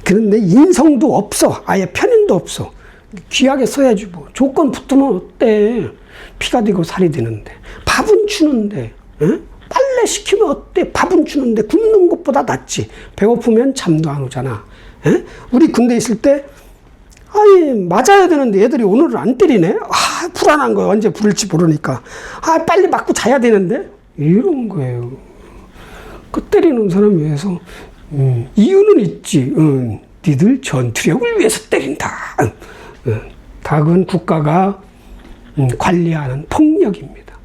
그런데 인성도 없어. 아예 편인도 없어. 귀하게 써야지 뭐. 조건 붙으면 어때? 피가 되고 살이 되는데. 밥은 주는데. 빨래 시키면 어때? 밥은 주는데 굶는 것보다 낫지. 배고프면 잠도 안 오잖아. 우리 군대 있을 때 맞아야 되는데 애들이 오늘은 안 때리네? 불안한 거예요. 언제 부를지 모르니까. 빨리 맞고 자야 되는데? 이런 거예요. 그 때리는 사람 위해서, 이유는 있지. 니들 전투력을 위해서 때린다. 닭은 국가가 관리하는 폭력입니다.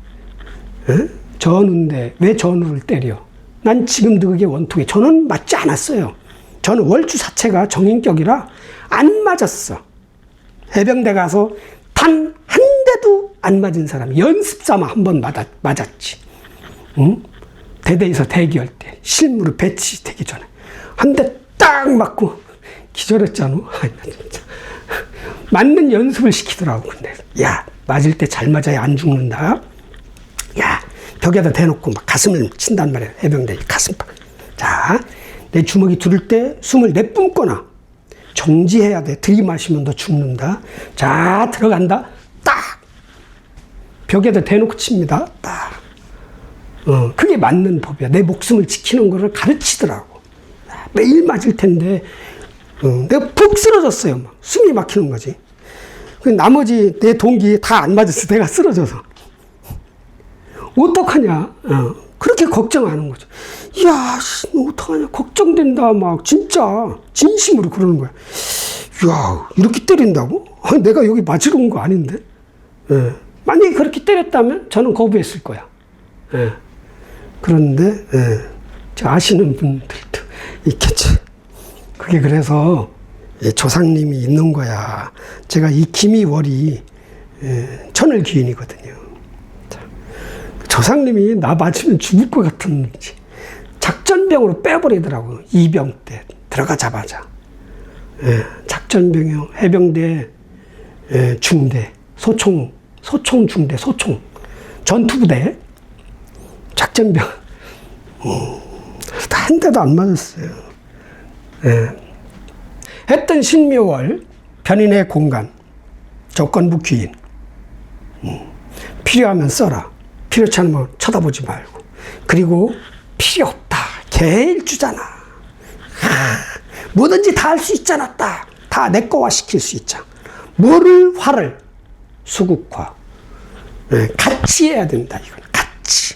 전우인데 왜 전우를 때려? 난 지금도 그게 원통해. 저는 맞지 않았어요. 저는 월주 자체가 정인격이라 안 맞았어. 해병대 가서 단 한 대도 안 맞은 사람이 연습 삼아 한 번 맞았지. 대대에서 대기할 때 실무로 배치되기 전에 한 대 딱 맞고 기절했잖아. 진짜. 맞는 연습을 시키더라고. 근데 야, 맞을 때 잘 맞아야 안 죽는다. 야, 벽에다 대놓고 막 가슴을 친단 말이야. 해병대 가슴팍. 자, 내 주먹이 두를 때 숨을 내뿜거나 정지해야 돼. 들이마시면 너 죽는다. 자, 들어간다. 딱 벽에다 대놓고 칩니다. 딱. 그게 맞는 법이야. 내 목숨을 지키는 거를 가르치더라고. 매일 맞을 텐데 내가 푹 쓰러졌어요. 막 숨이 막히는 거지. 나머지 내 동기 다 안 맞았어. 내가 쓰러져서. 어떡하냐. 그렇게 걱정하는 거죠. 야, 어떡하냐. 걱정된다. 막 진짜 진심으로 그러는 거야. 야, 이렇게 때린다고? 내가 여기 맞으러 온 거 아닌데? 만약에 그렇게 때렸다면 저는 거부했을 거야. 그런데 아시는 분들도 있겠죠. 그게 그래서 조상님이 있는 거야. 제가 이 김이월이 천을귀인이거든요. 조상님이 나 맞으면 죽을 것 같은지 작전병으로 빼버리더라고. 이병 때 들어가자마자. 작전병이요. 해병대 중대, 소총 중대, 소총 전투부대 작전병. 한 대도 안 맞았어요. 했던 신묘월 편인의 공간 조건부 귀인. 필요하면 써라. 필요치 않으면 쳐다보지 말고. 그리고 필요 없다. 개일주잖아. 뭐든지 다 할 수 있잖아. 다 내 거화 시킬 수 있잖아. 뭐를 화를 수국화. 같이 해야 된다. 이건 같이.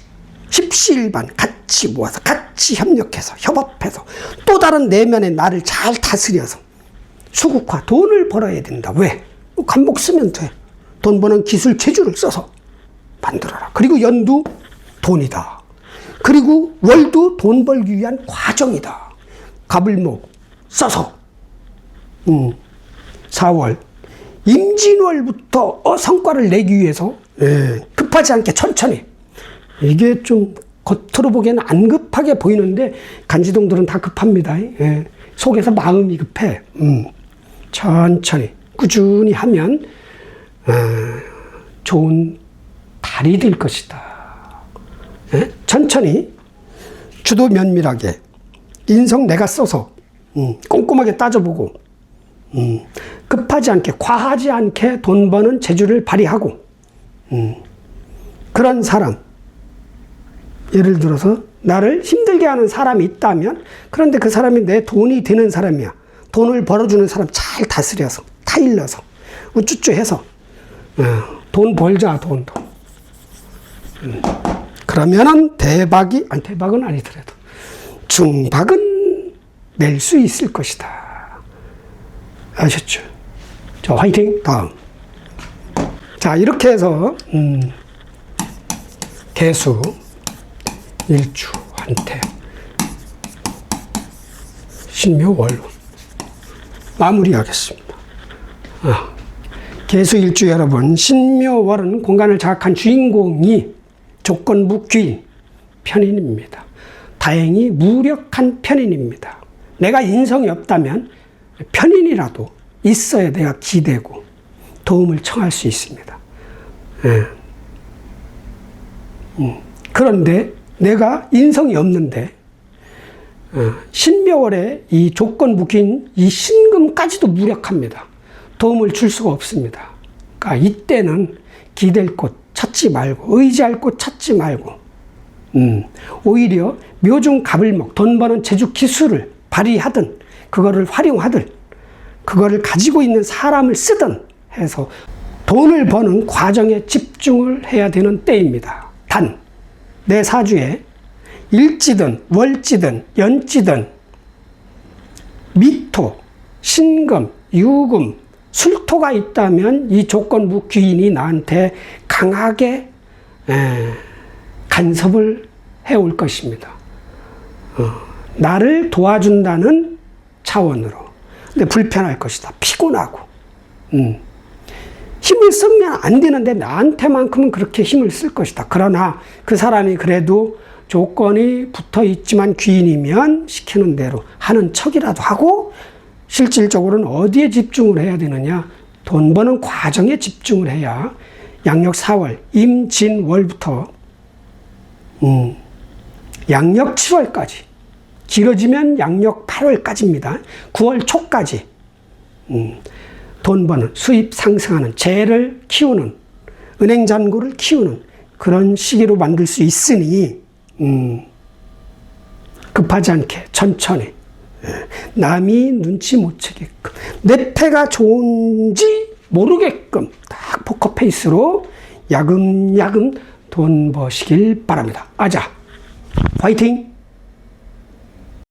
십시일반 같이 모아서 같이 협력해서 협업해서 또 다른 내면의 나를 잘 다스려서 수국화. 돈을 벌어야 된다. 왜? 간목 쓰면 돼. 돈 버는 기술 재주를 써서 만들어라. 그리고 연도 돈이다. 그리고 월도 돈 벌기 위한 과정이다. 갑을목 써서 4월 임진월부터 성과를 내기 위해서 급하지 않게 천천히. 이게 좀 겉으로 보기에는 안 급하게 보이는데 간지동들은 다 급합니다. 속에서 마음이 급해. 천천히 꾸준히 하면 좋은 달이 될 것이다. 천천히 주도 면밀하게 인성 내가 써서 꼼꼼하게 따져보고 급하지 않게 과하지 않게 돈 버는 재주를 발휘하고 그런 사람, 예를 들어서 나를 힘들게 하는 사람이 있다면, 그런데 그 사람이 내 돈이 되는 사람이야. 돈을 벌어주는 사람 잘 다스려서 타일러서 우쭈쭈 해서 돈 벌자. 돈. 그러면은 대박은 아니더라도 중박은 낼 수 있을 것이다. 아셨죠? 자, 화이팅. 다음. 자, 이렇게 해서 개수 일주 한태 신묘월로 마무리하겠습니다. 개수 일주 여러분, 신묘월은 공간을 장악한 주인공이 조건부 귀인 편인입니다. 다행히 무력한 편인입니다. 내가 인성이 없다면 편인이라도 있어야 내가 기대고 도움을 청할 수 있습니다. 그런데 내가 인성이 없는데 신묘월에 이 조건부 귀인 이 신금까지도 무력합니다. 도움을 줄 수가 없습니다. 그러니까 이때는 기댈 곳 찾지 말고, 의지할 곳 찾지 말고, 오히려 묘중 갑을목, 돈 버는 재주 기술을 발휘하든, 그거를 활용하든, 그거를 가지고 있는 사람을 쓰든 해서 돈을 버는 과정에 집중을 해야 되는 때입니다. 단, 내 사주에 일지든, 월지든, 연지든, 미토, 신금, 유금, 술토가 있다면 이 조건부 귀인이 나한테 강하게 간섭을 해올 것입니다. 나를 도와준다는 차원으로. 근데 불편할 것이다. 피곤하고. 힘을 쓰면 안 되는데 나한테만큼은 그렇게 힘을 쓸 것이다. 그러나 그 사람이 그래도 조건이 붙어 있지만 귀인이면 시키는 대로 하는 척이라도 하고, 실질적으로는 어디에 집중을 해야 되느냐? 돈 버는 과정에 집중을 해야 양력 4월, 임진월부터 양력 7월까지, 길어지면 양력 8월까지입니다. 9월 초까지 돈 버는, 수입 상승하는, 재를 키우는, 은행 잔고를 키우는 그런 시기로 만들 수 있으니 급하지 않게 천천히, 남이 눈치 못 채게끔 내 패가 좋은지 모르게끔 딱 포커페이스로 야금야금 돈 버시길 바랍니다. 아자, 화이팅!